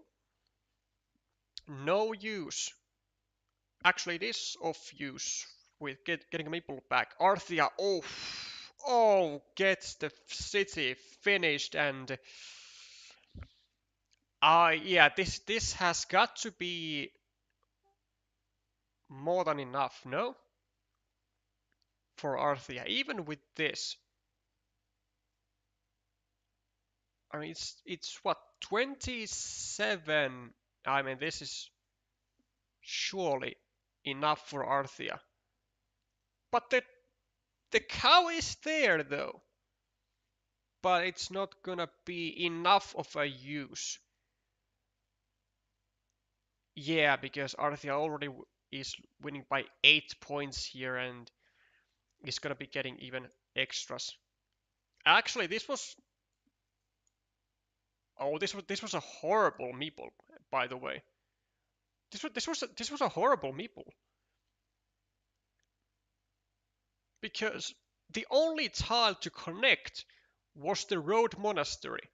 No use. Actually, it is of use with getting a meeple back. Arthea, gets the city finished, and yeah, this has got to be more than enough, no? For Arthea, even with this. I mean, it's what, 27? I mean, this is surely enough for Arthea. But the cow is there though. But it's not gonna be enough of a use. Yeah, because Arthea already is winning by 8 points here and is gonna be getting even extras. Actually, this was a horrible meeple, by the way. This was a horrible meeple. Because the only tile to connect was the road monastery.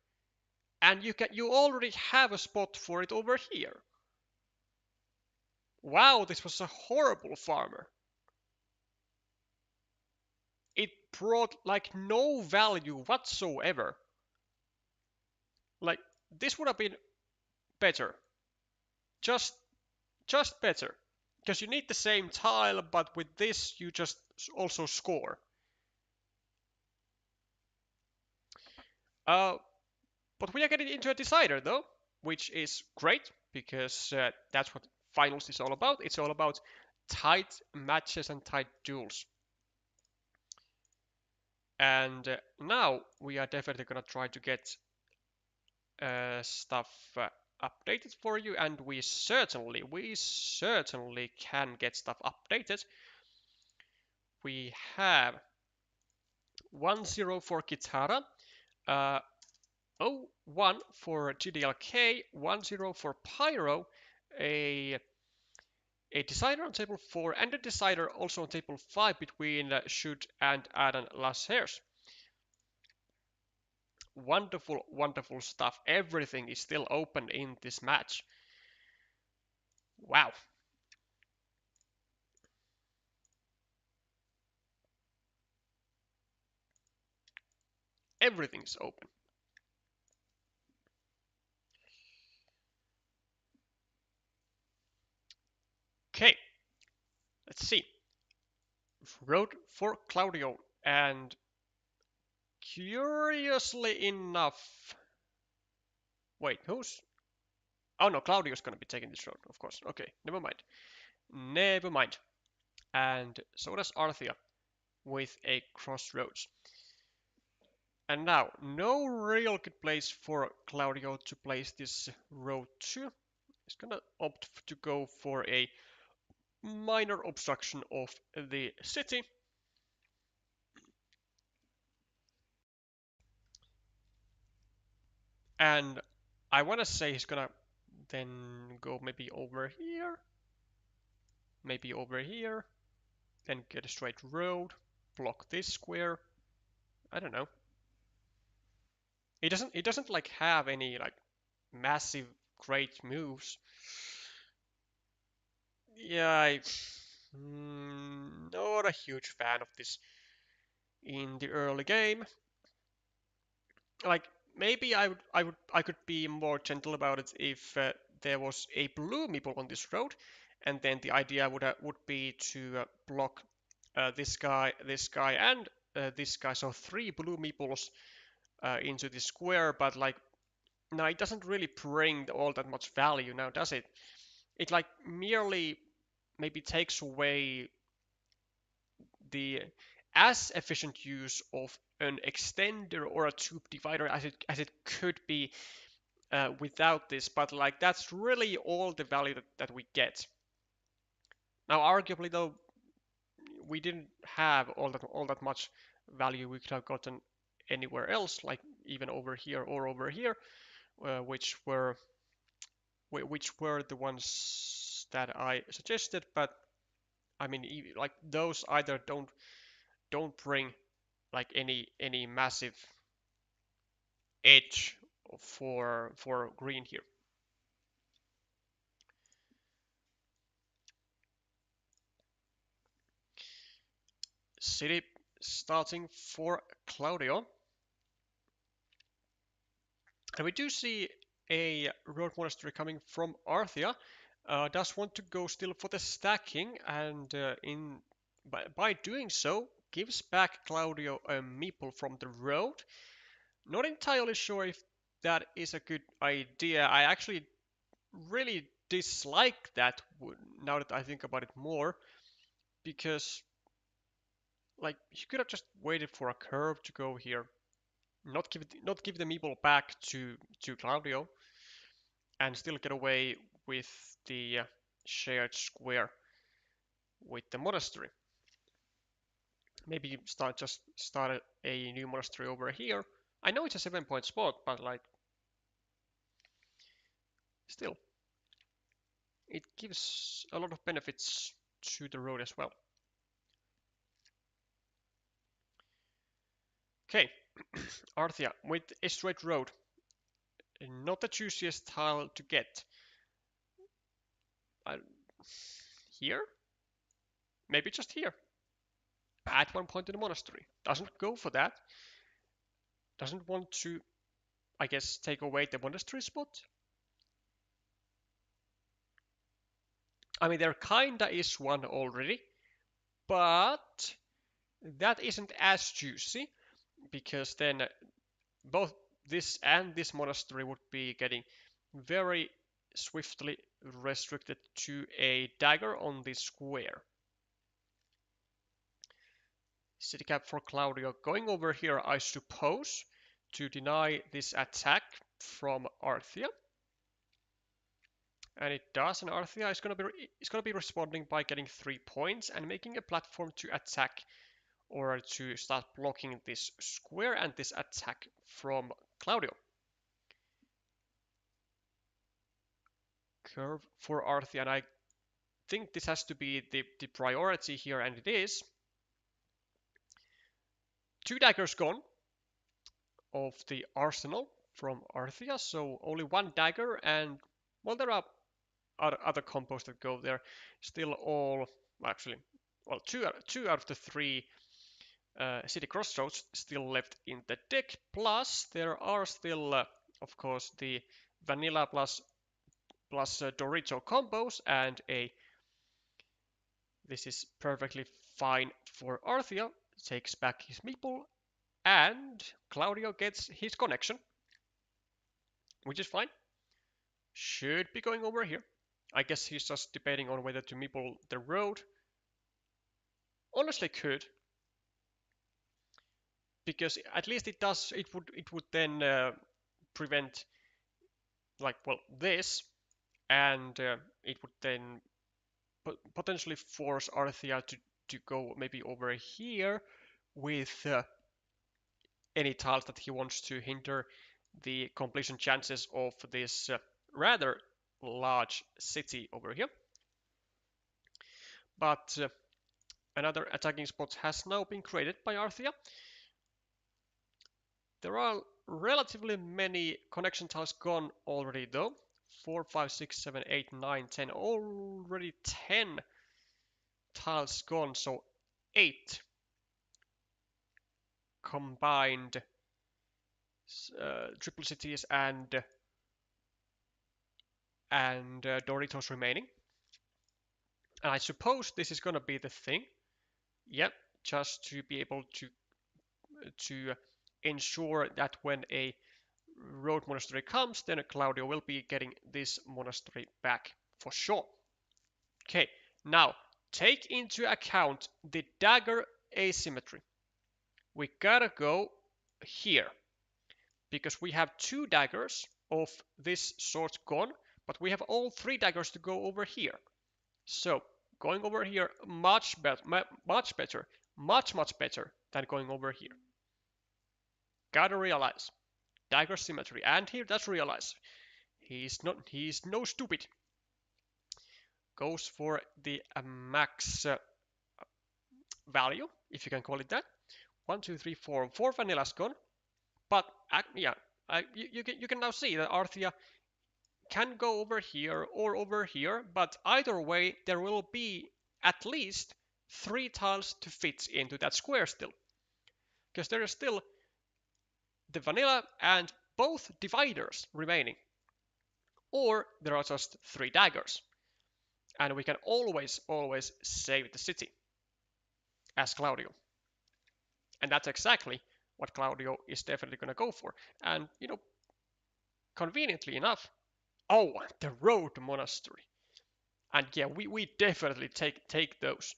And you already have a spot for it over here. Wow, this was a horrible farmer. It brought like no value whatsoever. Like this would have been better. Just better. Because you need the same tile, but with this you just also score. But we are getting into a decider though, which is great because that's what finals is all about. It's all about tight matches and tight duels. And now we are definitely gonna try to get stuff updated for you, and we certainly can get stuff updated. We have 1-0 for Kithara, 0-1 for GDLK, 1-0 for Pyro, a decider on table 4, and a decider also on table 5 between Shoot and Adam Lasers. Wonderful stuff. Everything is still open in this match. Wow. Everything's open. Okay. Let's see. Road for Claudio, and curiously enough... Wait, who's... Oh no, Claudio's gonna be taking this road, of course. Okay, never mind. Never mind. And so does Arthea with a crossroads. And now, no real good place for Claudio to place this road to. He's gonna opt to go for a minor obstruction of the city. And I want to say he's gonna then go maybe over here, then get a straight road, block this square. I don't know. It doesn't like have any like massive great moves. Yeah, not a huge fan of this in the early game. Like maybe I could be more gentle about it if there was a blue meeple on this road, and then the idea would be to block this guy, and this guy. So three blue meeples into the square, but like now it doesn't really bring all that much value now, does it? It like merely maybe takes away the as efficient use of an extender or a tube divider as it could be without this, but like that's really all the value that we get. Now, arguably though, we didn't have all that much value we could have gotten anywhere else, like even over here or over here, which were the ones that I suggested. But I mean, like those either don't bring like any massive edge for green here. City starting for Claudio. And we do see a road monastery coming from Arthia. Does want to go still for the stacking, and by doing so, gives back Claudio a meeple from the road. Not entirely sure if that is a good idea. I actually really dislike that now that I think about it more, because like you could have just waited for a curve to go here, not give the meeple back to Claudio, and still get away with the shared square with the monastery. Maybe start a new monastery over here. I know it's a 7-point spot, but like still, it gives a lot of benefits to the road as well. Okay, Arthia with a straight road. Not the juiciest tile to get. Here? Maybe just here. At one point in the monastery. Doesn't go for that. Doesn't want to, I guess, take away the monastery spot. I mean, there kinda is one already, but that isn't as juicy, because then both this and this monastery would be getting very swiftly restricted to a dagger on this square. City cap for Claudio going over here, I suppose, to deny this attack from Arthia. And it does, and Arthia is going to be responding by getting 3 points and making a platform to attack or to start blocking this square and this attack from Claudio. Curve for Arthia, and I think this has to be the priority here, and it is. 2 daggers gone of the arsenal from Arthia, so only 1 dagger, and well, there are other combos that go there. Still all, actually, well, two out of the 3 city crossroads still left in the deck, plus there are still, of course, the vanilla plus Dorito combos, and this is perfectly fine for Arthia. Takes back his meeple, and Claudio gets his connection, which is fine. Should be going over here. I guess he's just debating on whether to meeple the road. Honestly, could, because at least it would then prevent, like, well, this, and it would then potentially force Arthia to go maybe over here with any tiles that he wants to hinder the completion chances of this rather large city over here. But another attacking spot has now been created by Arthia. There are relatively many connection tiles gone already though. 4, 5, 6, 7, 8, 9, 10. Already 10 tiles gone, so 8 combined triple cities and Doritos remaining. And I suppose this is gonna be the thing. Yep, just to be able to ensure that when a road monastery comes, then Claudio will be getting this monastery back for sure. Okay, now take into account the dagger asymmetry. We gotta go here because we have 2 daggers of this sort gone, but we have all 3 daggers to go over here. So going over here much better, much better than going over here. Gotta realize dagger symmetry, and here does realize he's no stupid. Goes for the max value, if you can call it that. 1, 2, 3, 4. 4 vanillas gone, but yeah, you can now see that Arthia can go over here or over here, but either way there will be at least 3 tiles to fit into that square still, because there is still the vanilla and both dividers remaining, or there are just 3 daggers, and we can always save the city as Claudio, and that's exactly what Claudio is definitely going to go for. And conveniently enough, oh, the road monastery. And yeah, we definitely take those.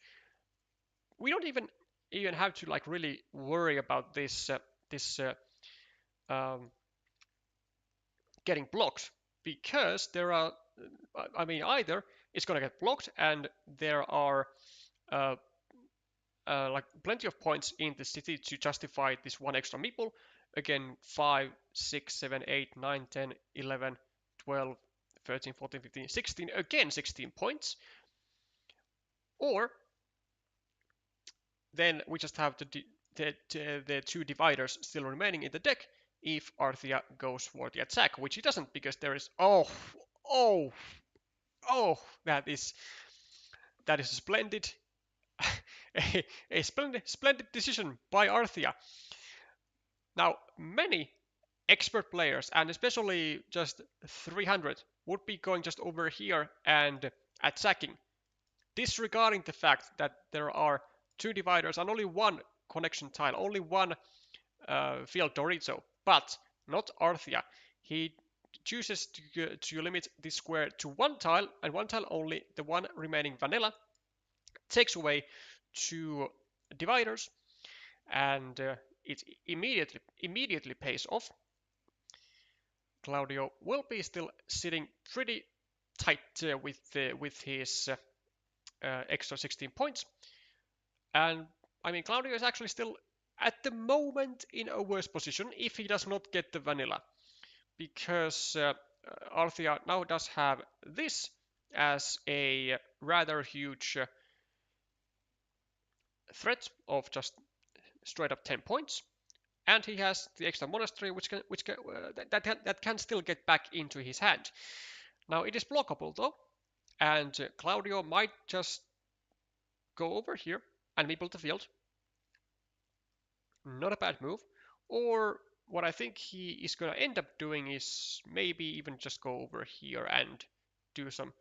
We don't even have to like really worry about this um, getting blocked, because there are, I mean, either it's gonna get blocked and there are uh, like plenty of points in the city to justify this 1 extra meeple. Again, 5, 6, 7, 8, 9, 10, 11, 12, 13, 14, 15, 16. Again, 16 points. Or then we just have the 2 dividers still remaining in the deck if Arthia goes for the attack, which he doesn't, because there is oh that is splendid. a splendid decision by Arthia. Now, many expert players, and especially just 300, would be going just over here and attacking, disregarding the fact that there are 2 dividers and only 1 connection tile, only 1 field Dorito, but not Arthia. He chooses to limit this square to 1 tile, and 1 tile only, the 1 remaining vanilla, takes away 2 dividers, and it immediately pays off. Claudio will be still sitting pretty tight with his extra 16 points, and I mean Claudio is actually still at the moment in a worse position if he does not get the vanilla, because Arthia now does have this as a rather huge threat of just straight up 10 points, and he has the extra monastery that can still get back into his hand. Now it is blockable though, and Claudio might just go over here and meeple the field. Not a bad move. Or what I think he is going to end up doing is maybe even just go over here and do some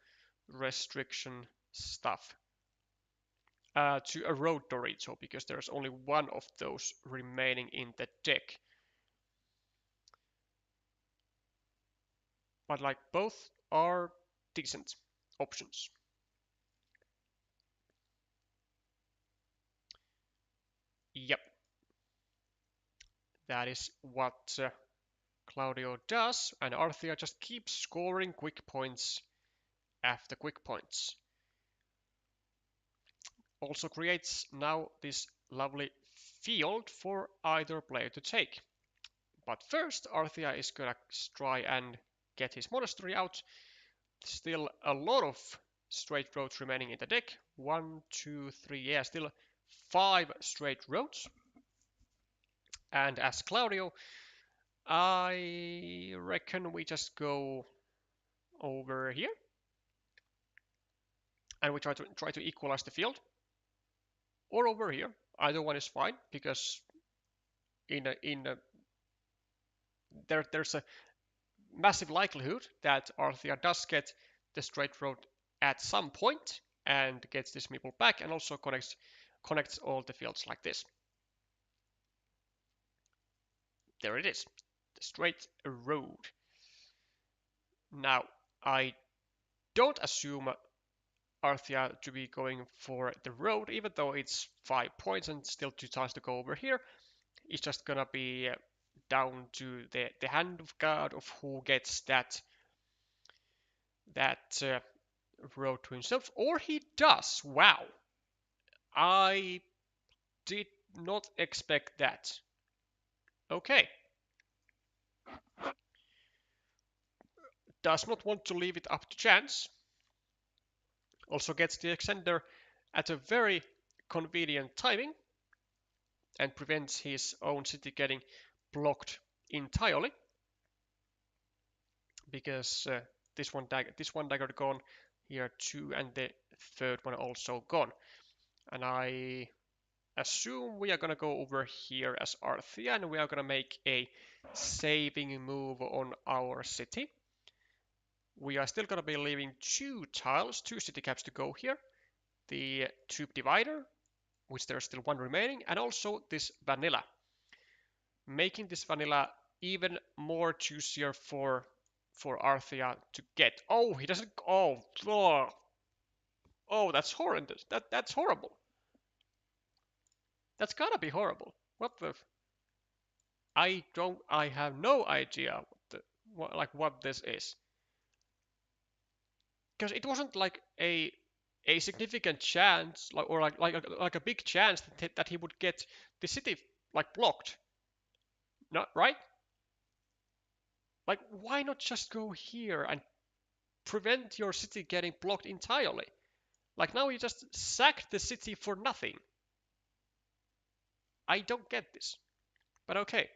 restriction stuff to erode Dorito, because there's only 1 of those remaining in the deck. But like both are decent options. Yep. That is what Claudio does, and Arthia just keeps scoring quick points after quick points. Also creates now this lovely field for either player to take. But first, Arthia is gonna try and get his monastery out. Still a lot of straight roads remaining in the deck. 1, 2, 3, yeah, still 5 straight roads. And as Claudio, I reckon we just go over here. And we try to equalize the field. Or over here. Either one is fine, because there's a massive likelihood that Arthia does get the straight road at some point and gets this meeple back, and also connects all the fields like this. There it is, the straight road. Now, I don't assume Arthia to be going for the road, even though it's 5 points and still 2 times to go over here. It's just gonna be down to the hand of God of who gets that road to himself, or he does. Wow, I did not expect that. Okay. Does not want to leave it up to chance. Also gets the extender at a very convenient timing and prevents his own city getting blocked entirely, because this one dagger gone, here 2, and the third one also gone. And I assume we are gonna go over here as Arthia, and we are gonna make a saving move on our city. We are still gonna be leaving 2 tiles, 2 city caps to go here. The tube divider, which there's still 1 remaining, and also this vanilla. Making this vanilla even more juicier for Arthia to get. Oh, he doesn't. Oh, that's horrendous. That's horrible. That's gotta be horrible. What the? I have no idea what this is. Because it wasn't like a significant chance, like a big chance that he would get the city like blocked. Not right? Like, why not just go here and prevent your city getting blocked entirely? Like, now you just sacked the city for nothing. I don't get this. But okay.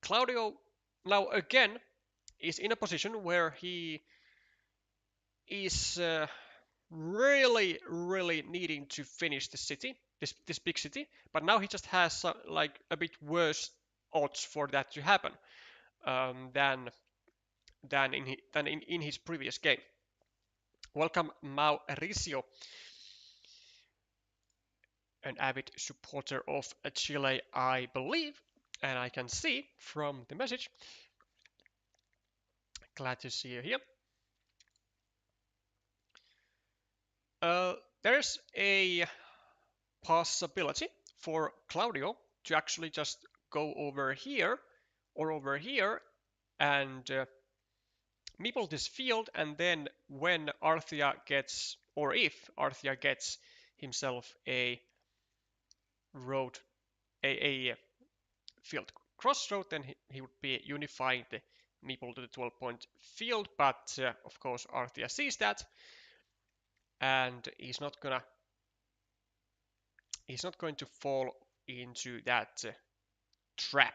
Claudio now again is in a position where he is really needing to finish the city, this big city. But now he just has like a bit worse odds for that to happen than in his previous game. Welcome Mauricio, an avid supporter of Chile, I believe, and I can see from the message. Glad to see you here. There's a possibility for Claudio to actually just go over here or over here and meeple this field, and then when Arthia gets, or if Arthia gets himself a road, a field crossroad, then he would be unifying the meeple to the 12-point field. But of course Arthia sees that, and he's not going to fall into that trap.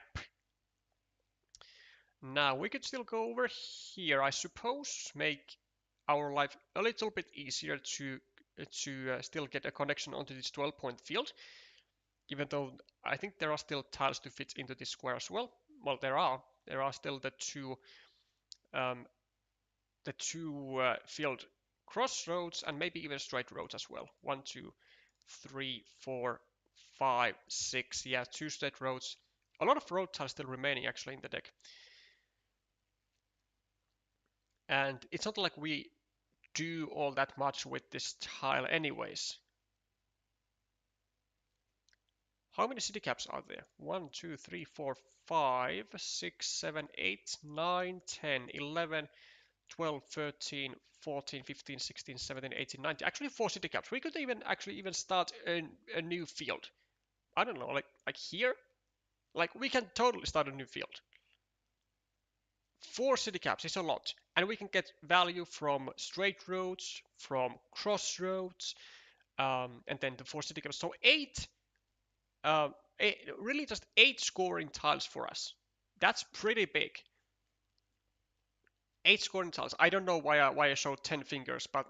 Now we could still go over here, I suppose, make our life a little bit easier to still get a connection onto this 12-point field, even though I think there are still tiles to fit into this square as well. Well, there are still the two field crossroads, and maybe even straight roads as well. 1, 2, 3, 4, 5, 6. Yeah, 2 straight roads. A lot of road tiles still remaining actually in the deck. And it's not like we do all that much with this tile anyways. How many city caps are there? 1, 2, 3, 4, 5, 6, 7, 8, 9, 10, 11, 12, 13, 14, 15, 16, 17, 18, 19. Actually, 4 city caps. We could even start a new field. I don't know, like here? Like we can totally start a new field. 4 city caps is a lot. And we can get value from straight roads, from crossroads, and then the 4 city caps. So 8, really just 8 scoring tiles for us. That's pretty big. 8 scoring tiles. I don't know why I showed 10 fingers, but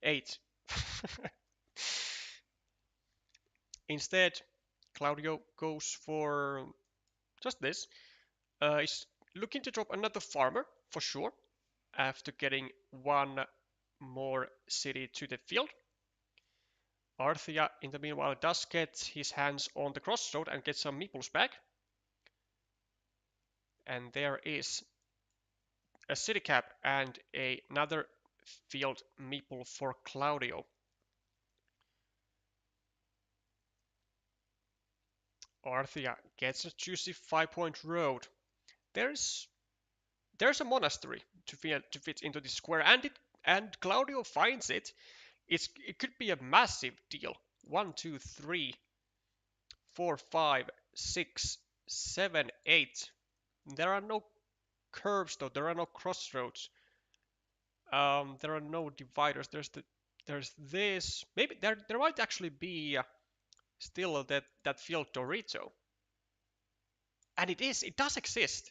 8. Instead, Claudio goes for just this. He's looking to drop another farmer for sure after getting one more city to the field. Arthia, in the meanwhile, does get his hands on the crossroad and get some meeples back. And there is a city cap and another field meeple for Claudio. Arthia gets a juicy 5-point road. There's a monastery to fit into this square, and Claudio finds it. It could be a massive deal. 1, 2, 3, 4, 5, 6, 7, 8. There are no curves though. There are no crossroads. There are no dividers. There's this. Maybe there might actually be still that field Dorito. And it does exist.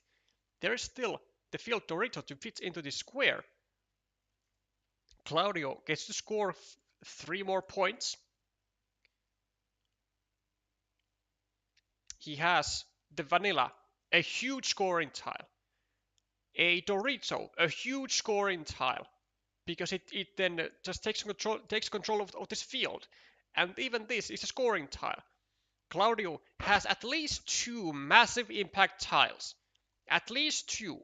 There is still the field Dorito to fit into this square. Claudio gets to score 3 more points. He has the vanilla, a huge scoring tile. A Dorito, a huge scoring tile. Because it then just takes control of this field. And even this is a scoring tile. Claudio has at least 2 massive impact tiles. At least 2.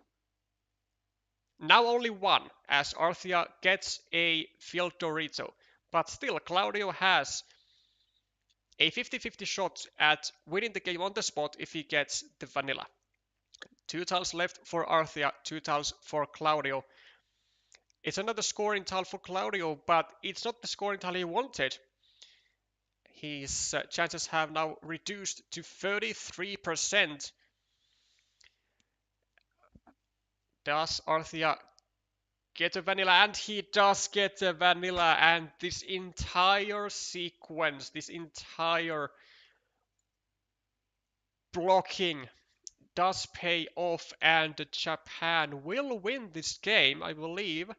Now only 1, as Arthia gets a field Dorito. But still, Claudio has a 50-50 shot at winning the game on the spot if he gets the vanilla. 2 tiles left for Arthia, 2 tiles for Claudio. It's another scoring tile for Claudio, but it's not the scoring tile he wanted. His chances have now reduced to 33%. Does Arthia get a vanilla? And he does get a vanilla, and this entire sequence, this entire blocking does pay off, and Japan will win this game, I believe.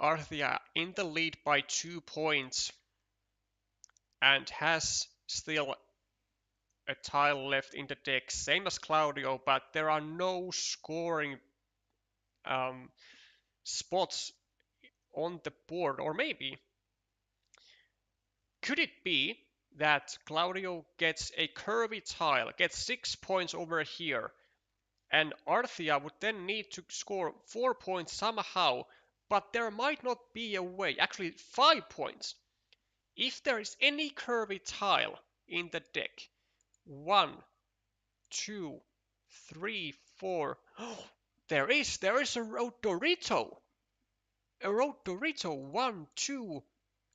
Arthia in the lead by 2 points and has still a tile left in the deck, same as Claudio, but there are no scoring spots on the board. Or maybe, could it be that Claudio gets a curvy tile, gets 6 points over here, and Arthia would then need to score 4 points somehow, but there might not be a way, actually 5 points. If there is any curvy tile in the deck, 1, 2, 3, 4. Oh, there is a road Dorito. A road Dorito. 1, 2,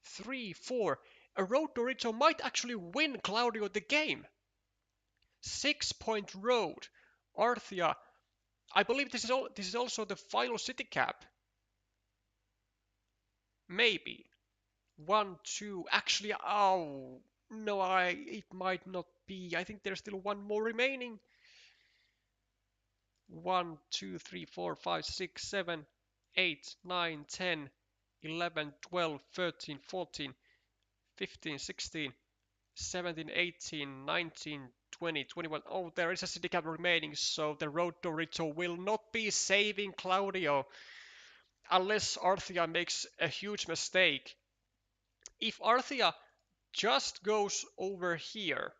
3, 4. A road Dorito might actually win Claudio the game. 6-point road. Arthia. I believe this is also the final city cap. Maybe. 1, 2. Actually, oh no, it might not be. I think there's still one more remaining. 1, 2, 3, 4, 5, 6, 7, 8, 9, 10, 11, 12, 13, 14, 15, 16, 17, 18, 19, 20, 21. Oh, there is a city cap remaining, so the road Dorito will not be saving Claudio unless Arthia makes a huge mistake. If Arthia just goes over here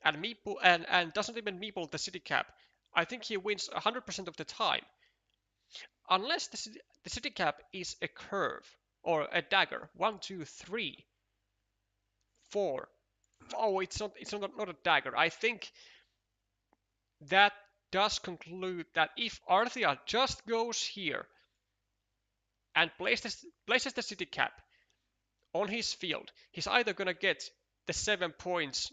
and meeple and doesn't even meeple the city cap, I think he wins 100% of the time. Unless the city cap is a curve or a dagger. 1, 2, 3. 4. Oh, it's not a dagger. I think that does conclude that if Arthia just goes here and places the city cap on his field, he's either gonna get the 7 points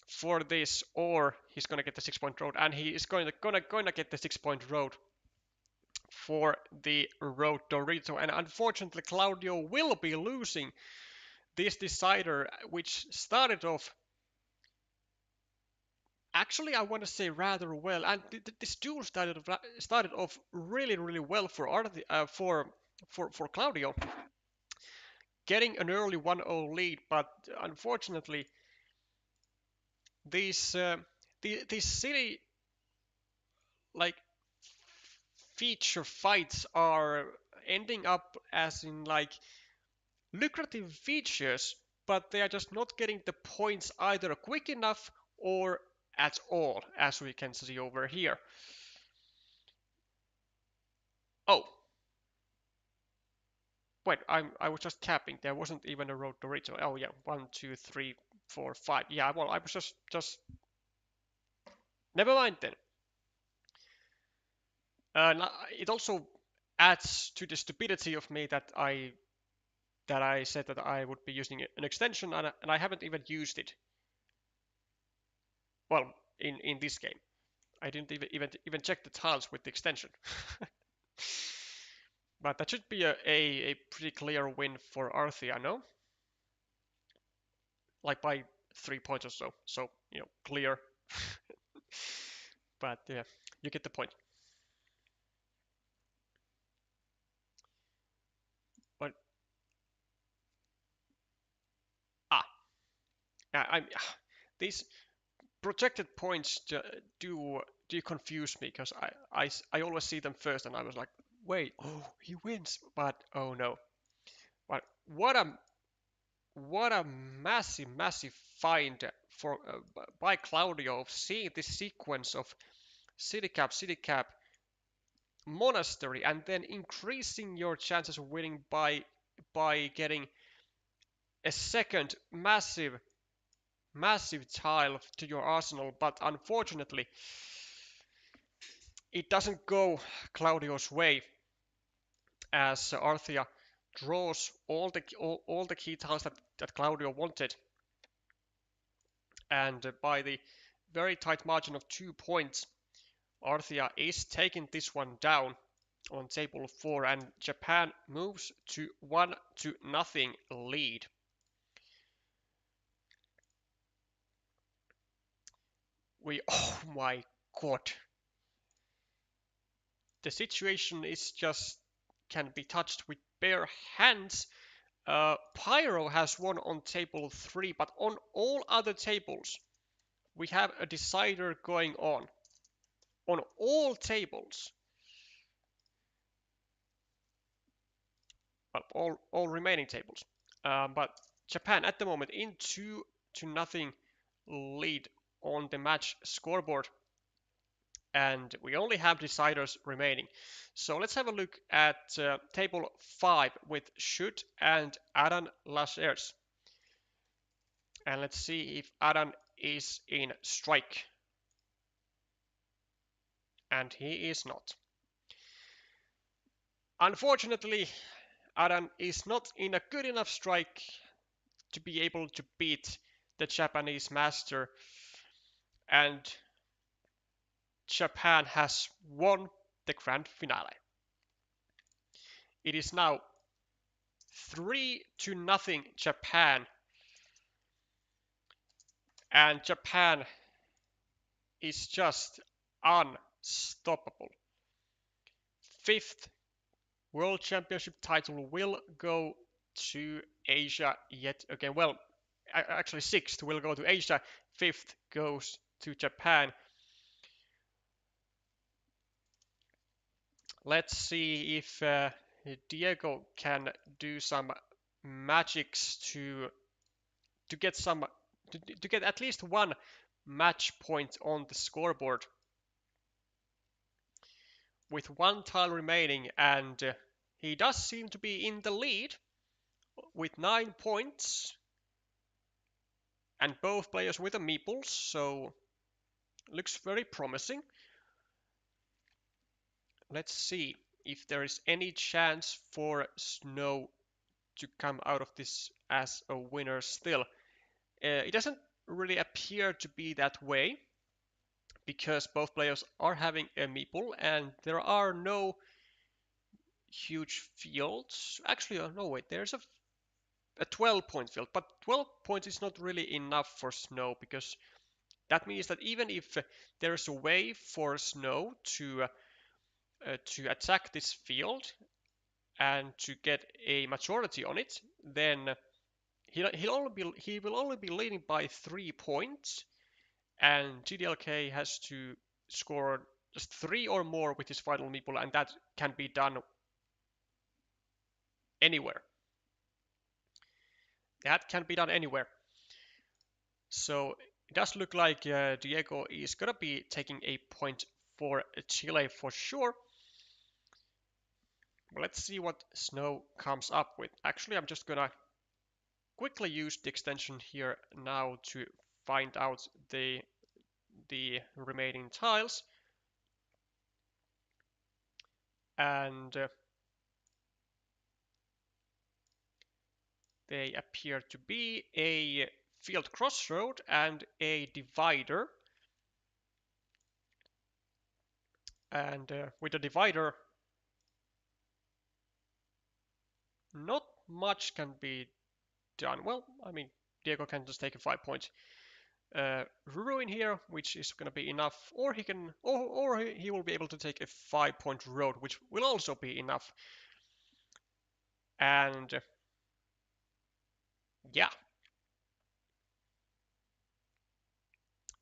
for this, or he's gonna get the 6-point road, and he is gonna get the 6-point road for the road Dorito. And unfortunately, Claudio will be losing this decider, which started off, actually, I want to say rather well, and this duel started off really well for for Claudio, getting an early 1-0 lead, but unfortunately, these these city like feature fights are ending up as in like lucrative features, but they are just not getting the points either quick enough or at all, as we can see over here. Oh, wait, I was just capping. There wasn't even a road to reach. Oh yeah, 1, 2, 3, 4, 5. Yeah, well, I was just never mind then. It also adds to the stupidity of me that I said that I would be using an extension, and I haven't even used it. Well, in this game, I didn't even check the tiles with the extension. But that should be a pretty clear win for Arthia, no? Like by 3 points or so. So, clear. But yeah, you get the point. But ah, I these projected points do confuse me, because I always see them first, and I was like, wait, oh, he wins, but oh no. But what a massive find for by Claudio, of seeing this sequence of city cap, monastery, and then increasing your chances of winning by getting a second massive tile to your arsenal. But unfortunately, it doesn't go Claudio's way, as Arthia draws all the key tiles that Claudio wanted, and by the very tight margin of 2 points, Arthia is taking this one down on table 4, and Japan moves to 1-0 lead. Oh my god. The situation is just can be touched with bare hands. Pyro has won on table 3, but on all other tables, we have a decider going on. On all tables. Well, all remaining tables. But Japan at the moment in 2-0 lead on the match scoreboard, and we only have deciders remaining. So let's have a look at table 5 with Shoot and Adan Lashers. And let's see if Adan is in strike. And he is not. Unfortunately, Adan is not in a good enough strike to be able to beat the Japanese master, and Japan has won the grand finale. It is now 3-0 Japan, and Japan is just unstoppable. 5th World Championship title will go to Asia yet again. Well, actually 6th will go to Asia, 5th goes to Japan. Let's see if Diego can do some magics to get to get at least one match point on the scoreboard. With one tile remaining, and he does seem to be in the lead with 9 points, and both players with a meeples, so looks very promising. Let's see if there is any chance for Snow to come out of this as a winner still. It doesn't really appear to be that way, because both players are having a meeple and there are no huge fields. Actually, no, wait, there's a 12-point field, but 12 points is not really enough for Snow, because that means that even if there's a way for Snow to attack this field and to get a majority on it, then he will only be leading by 3 points, and TDLK has to score just 3 or more with his final meeple, and that can be done anywhere. That can be done anywhere. So it does look like Diego is gonna be taking a point for Chile for sure. But let's see what Snow comes up with. Actually, I'm just gonna quickly use the extension here now to find out the remaining tiles. And they appear to be a field crossroad and a divider. And with the divider, not much can be done. Well, I mean, Diego can just take a 5-point ruin here, which is going to be enough, or he will be able to take a 5-point road, which will also be enough. And yeah,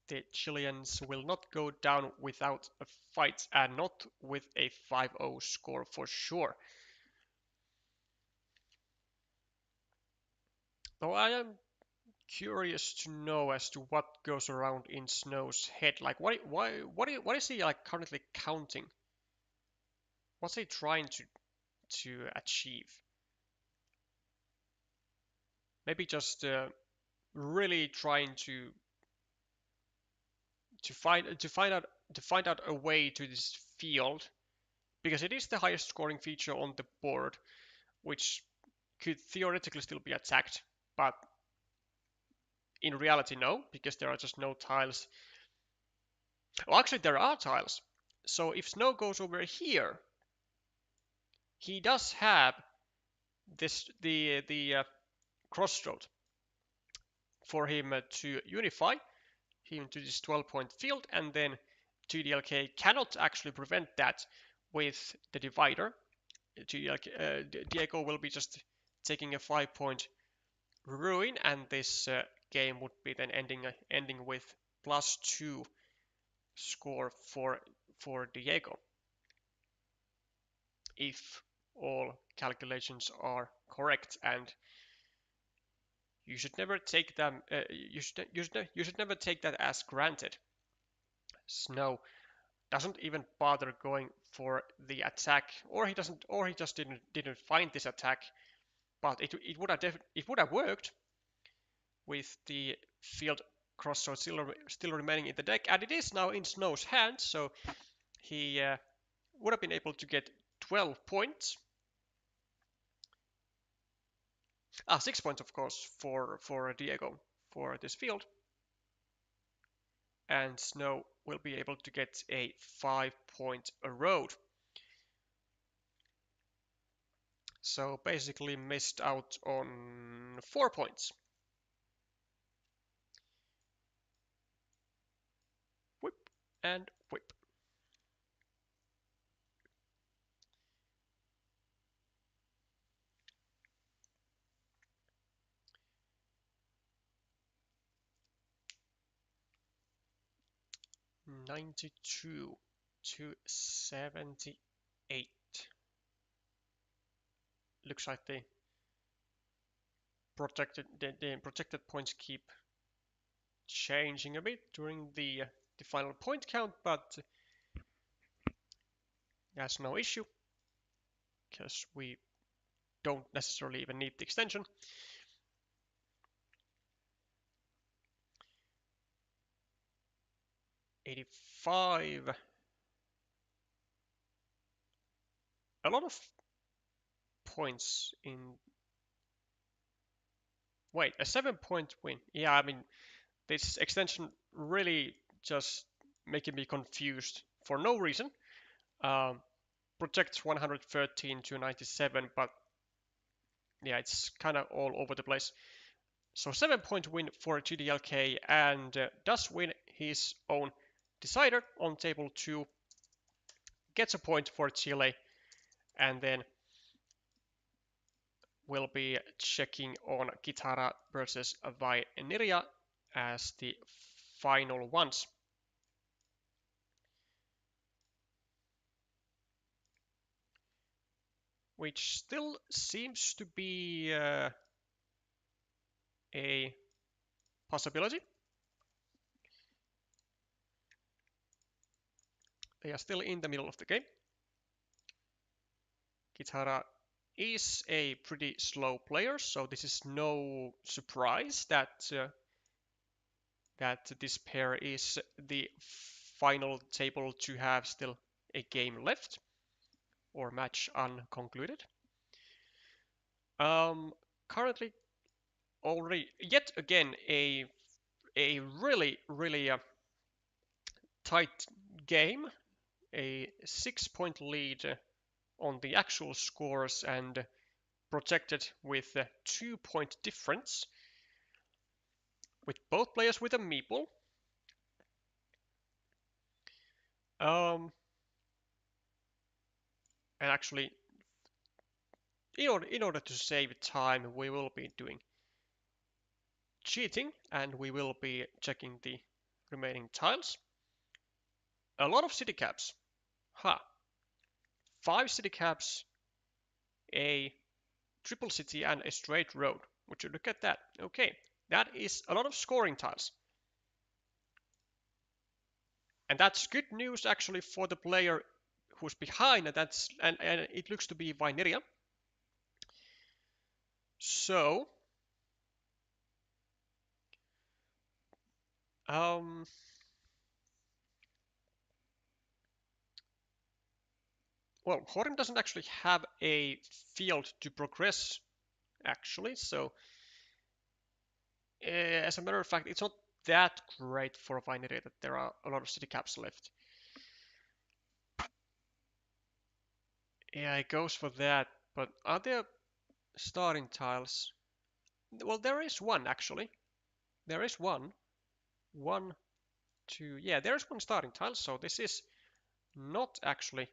the Chileans will not go down without a fight, and not with a 5-0 score for sure. Though I am curious to know as to what goes around in Snow's head. Like, what is he like currently counting? What's he trying to achieve? Maybe just really trying to find out a way to this field, because it is the highest scoring feature on the board, which could theoretically still be attacked, but in reality no, because there are just no tiles. Well, actually there are tiles. So if Snow goes over here, he does have the crossroad for him to unify him to this 12-point field, and then TDLK cannot actually prevent that with the divider. Diego will be just taking a 5-point ruin, and this game would be then ending with +2 score for Diego, if all calculations are correct. And you should never take them. You should never take that as granted. Snow doesn't even bother going for the attack, or he just didn't find this attack. But it would have worked with the field crossroad still remaining in the deck, and it is now in Snow's hands, so he would have been able to get 12 points. 6 points, of course, for Diego for this field. And Snow will be able to get a 5-point road. So basically missed out on 4 points. Whip and whip. $92 to $78. Looks like the protected points keep changing a bit during the final point count, but that's no issue, because we don't necessarily even need the extension. '85. A lot of points in. Wait, a 7-point win. Yeah, I mean, this extension really just making me confused for no reason. Projects 113 to 97, but yeah, it's kind of all over the place. So 7-point win for GDLK, and does win his own decider on table 2, gets a point for Chile, and then we'll be checking on Kithara versus Vainiria as the final ones. Which still seems to be a possibility. They are still in the middle of the game. Kithara is a pretty slow player, so this is no surprise that that this pair is the final table to have still a game left or match unconcluded. Currently, already yet again a really tight game, a 6-point lead on the actual scores and projected with a 2-point difference, with both players with a meeple. And actually, in order to save time, we will be doing cheating, and we will be checking the remaining tiles. A lot of city caps. 5 city caps, a triple city, and a straight road. Would you look at that? Okay, that is a lot of scoring tiles. And that's good news actually for the player who's behind, and it looks to be Vainiria. So, well, Horim doesn't actually have a field to progress, actually. So, as a matter of fact, it's not that great for Vainiria that there are a lot of city caps left. Yeah, it goes for that. But are there starting tiles? Well, there is one actually. There is one. One, two. Yeah, there's one starting tile. So this is not actually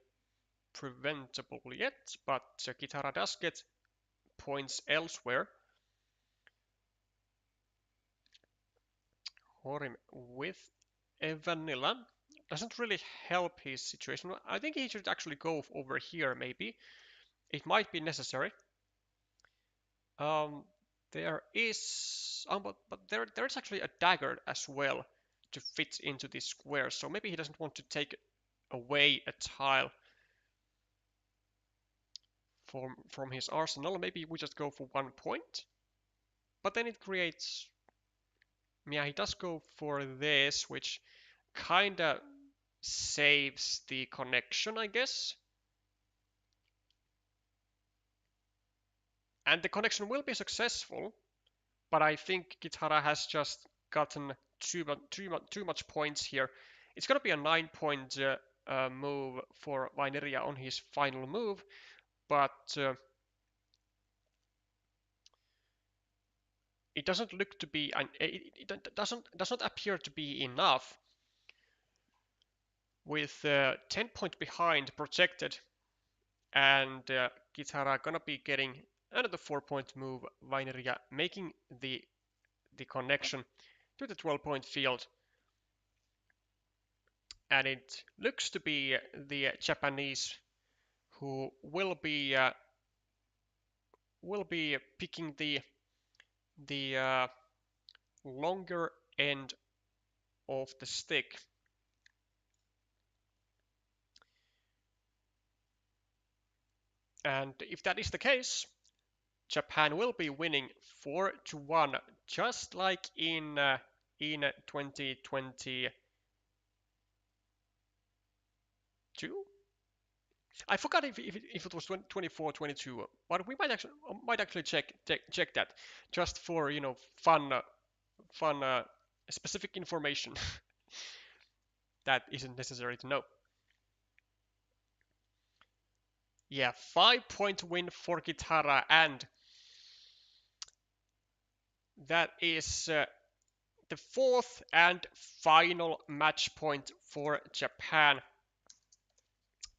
preventable yet, but Kithara does get points elsewhere. Horim with a vanilla doesn't really help his situation. I think he should actually go over here, maybe. It might be necessary. There is, but there's actually a dagger as well to fit into this square, so maybe he doesn't want to take away a tile from his arsenal. Maybe we just go for 1 point, but then it creates. Yeah, he does go for this, which kinda saves the connection, I guess. And the connection will be successful, but I think Kithara has just gotten too much points here. It's gonna be a 9-point move for Vainiria on his final move, but it doesn't look to be, it does not appear to be enough. With 10 point behind projected, and Kithara gonna be getting another 4-point move, Vainiria making the connection to the 12-point field. And it looks to be the Japanese who will be picking the longer end of the stick. And if that is the case, Japan will be winning 4-1, just like in 2022. I forgot if it was 24, 22, but we might actually check that just for fun specific information that isn't necessary to know. Yeah, 5-point win for Kithara, and that is the fourth and final match point for Japan.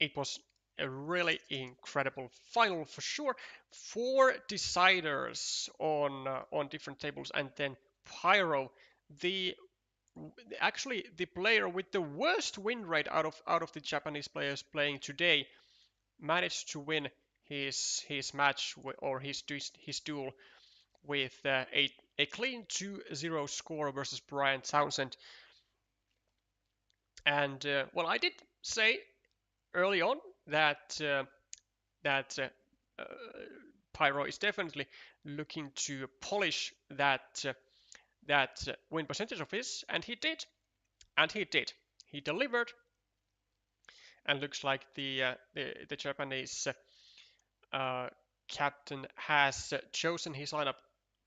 It was a really incredible final for sure. 4 deciders on different tables, and then Pyro, the actually the player with the worst win rate out of the Japanese players playing today, managed to win his match or his duel with a clean 2-0 score versus Brian Townsend. And well, I did say early on that Pyro is definitely looking to polish that win percentage of his, and he did, He delivered, and looks like the Japanese captain has chosen his lineup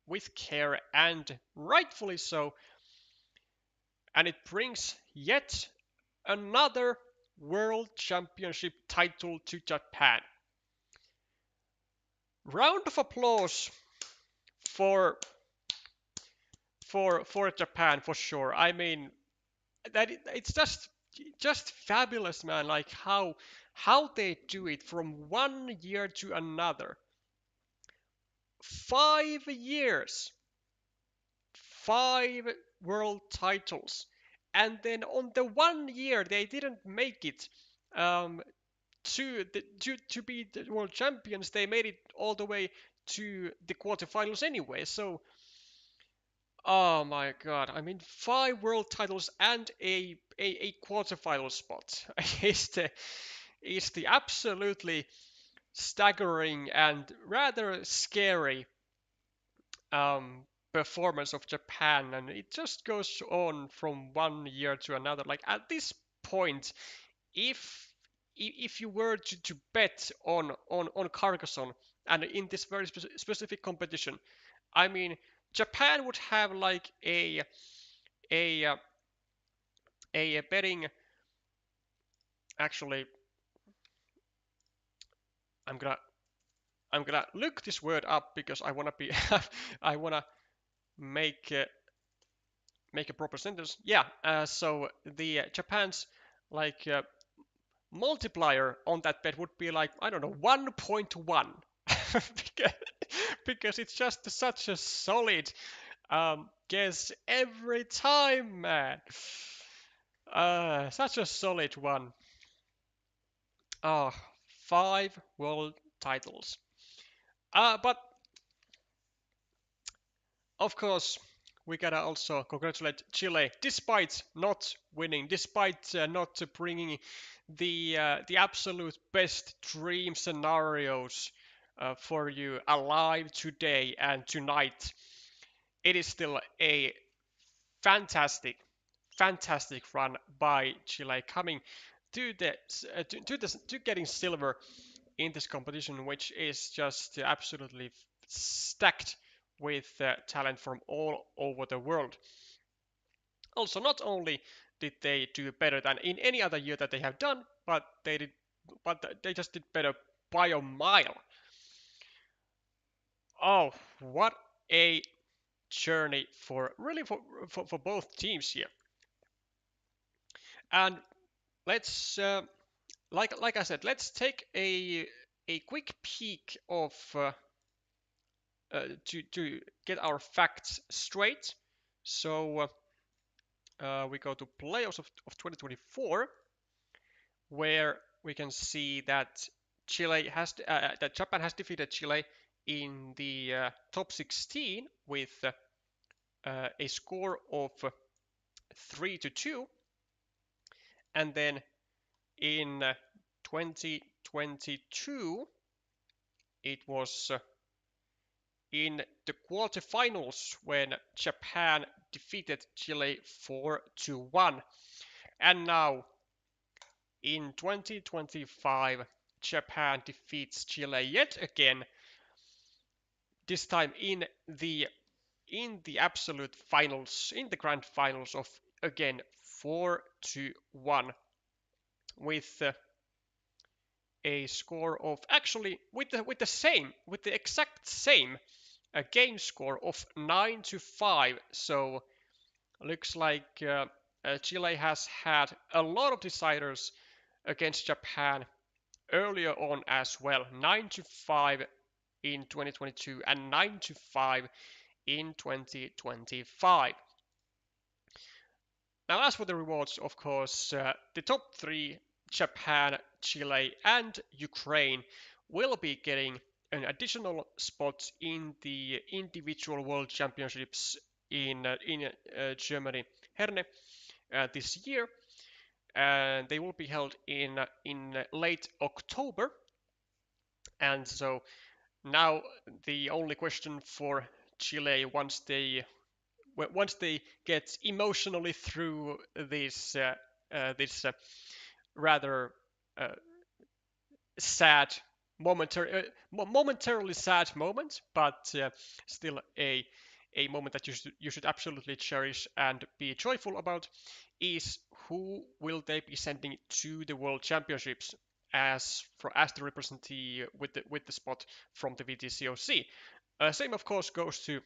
with care, and rightfully so. And it brings yet another World Championship title to Japan. Round of applause for Japan for sure. I mean, it's just fabulous, man. Like how they do it from one year to another. 5 years, 5 world titles, and then on the 1 year they didn't make it to be the world champions. They made it all the way to the quarterfinals anyway. So, oh my god! I mean, 5 world titles and a quarterfinal spot is the absolutely staggering and rather scary um, performance of Japan, and it just goes on from one year to another. Like at this point, if you were to bet on Carcassonne and in this very specific competition, I mean, Japan would have like a uh, a betting. Actually, I'm gonna look this word up because I wanna be I wanna make make a proper sentence. Yeah. So the Japan's like multiplier on that bet would be like, I don't know, 1.1 because, it's just such a solid guess every time, man. Such a solid one. Ah, 5 world titles. But of course, we gotta also congratulate Chile, despite not winning, despite not bringing the absolute best dream scenarios for you alive today and tonight. It is still a fantastic, fantastic run by Chile, coming to to getting silver in this competition, which is just absolutely stacked with talent from all over the world. Also, not only did they do better than in any other year that they have done, but they just did better by a mile. Oh, what a journey for really for both teams here. And let's like I said, let's take a quick peek of to get our facts straight. So we go to playoffs of 2024, where we can see that that Japan has defeated Chile in the top 16 with a score of 3-2, and then in 2022 it was in the quarterfinals when Japan defeated Chile 4-1. And now in 2025, Japan defeats Chile yet again, this time in the absolute finals, in the grand finals of again 4-1 with a score of actually with the exact same game score of 9-5. So looks like Chile has had a lot of deciders against Japan earlier on as well. 9-5 in 2022 and 9-5 in 2025. Now, as for the rewards, of course, the top three, Japan, Chile, and Ukraine, will be getting an additional spot in the individual world championships in Germany, Herne, this year. And they will be held in late October. And so now the only question for Chile once they get emotionally through this rather uh, sad momentarily sad moment, but still a moment that you should absolutely cherish and be joyful about, is who will they be sending to the World Championships as the representative with the spot from the WTCOC. Same of course goes to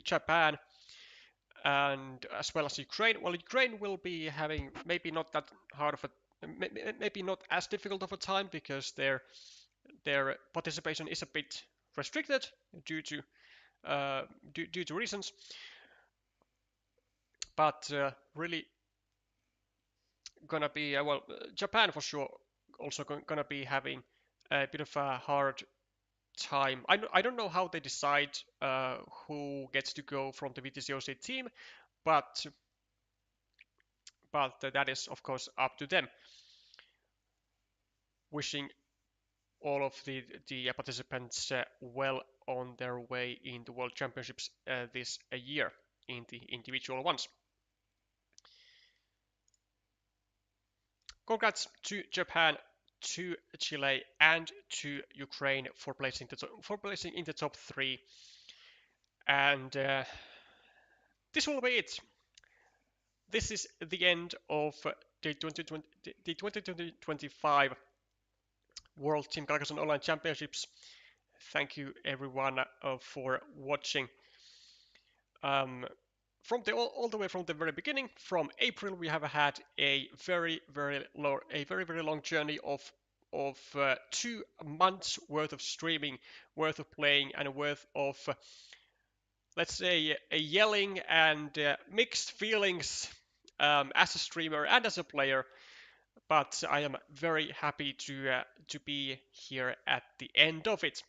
Japan and as well as Ukraine. Well, Ukraine will be having maybe not that hard of a maybe not as difficult of a time because their participation is a bit restricted due to due to reasons, but really gonna be Japan for sure also gonna be having a bit of a hard time. I don't know how they decide who gets to go from the WTCOC team, but that is of course up to them. Wishing all of the participants well on their way in the World Championships this year in the individual ones. Congrats to Japan, to Chile, and to Ukraine for placing in the top three. And this will be it. This is the end of the 2025 World Team Carcassonne Online Championships. Thank you everyone for watching. From all the way from the very beginning, from April, we have had a very long journey of 2 months worth of streaming, worth of playing, and worth of let's say yelling and mixed feelings as a streamer and as a player. But I am very happy to be here at the end of it.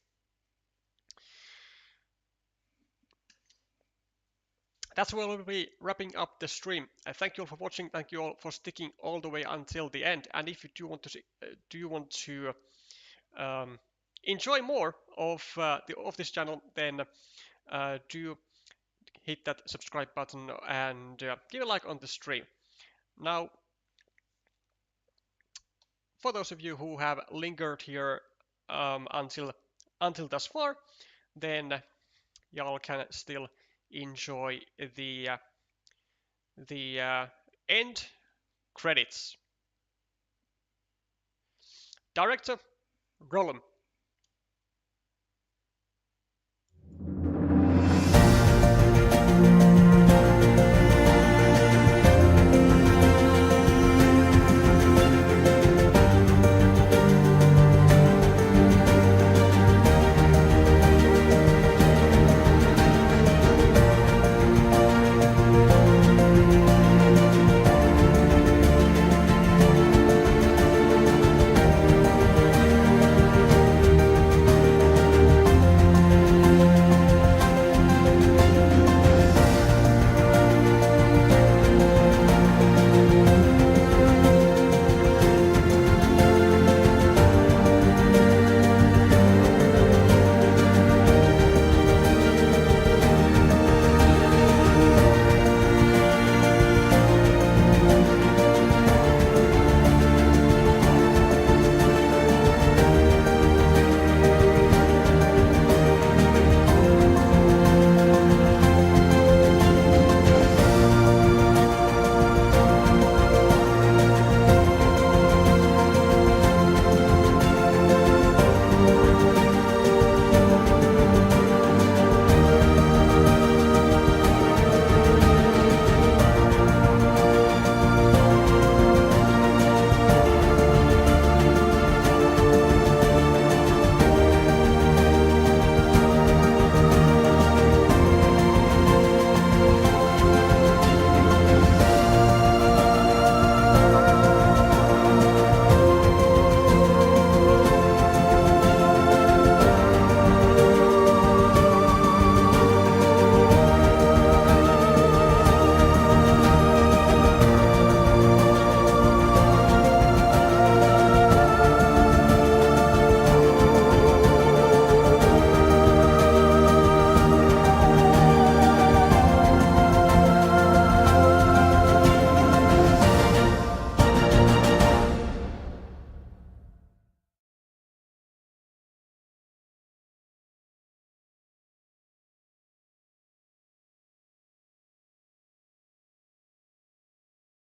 That's where we'll be wrapping up the stream. Thank you all for watching. Thank you all for sticking all the way until the end. And if you do want to enjoy more of this channel, then do hit that subscribe button and give a like on the stream. Now, for those of you who have lingered here until thus far, then y'all can still enjoy the end credits. Director, Gollum.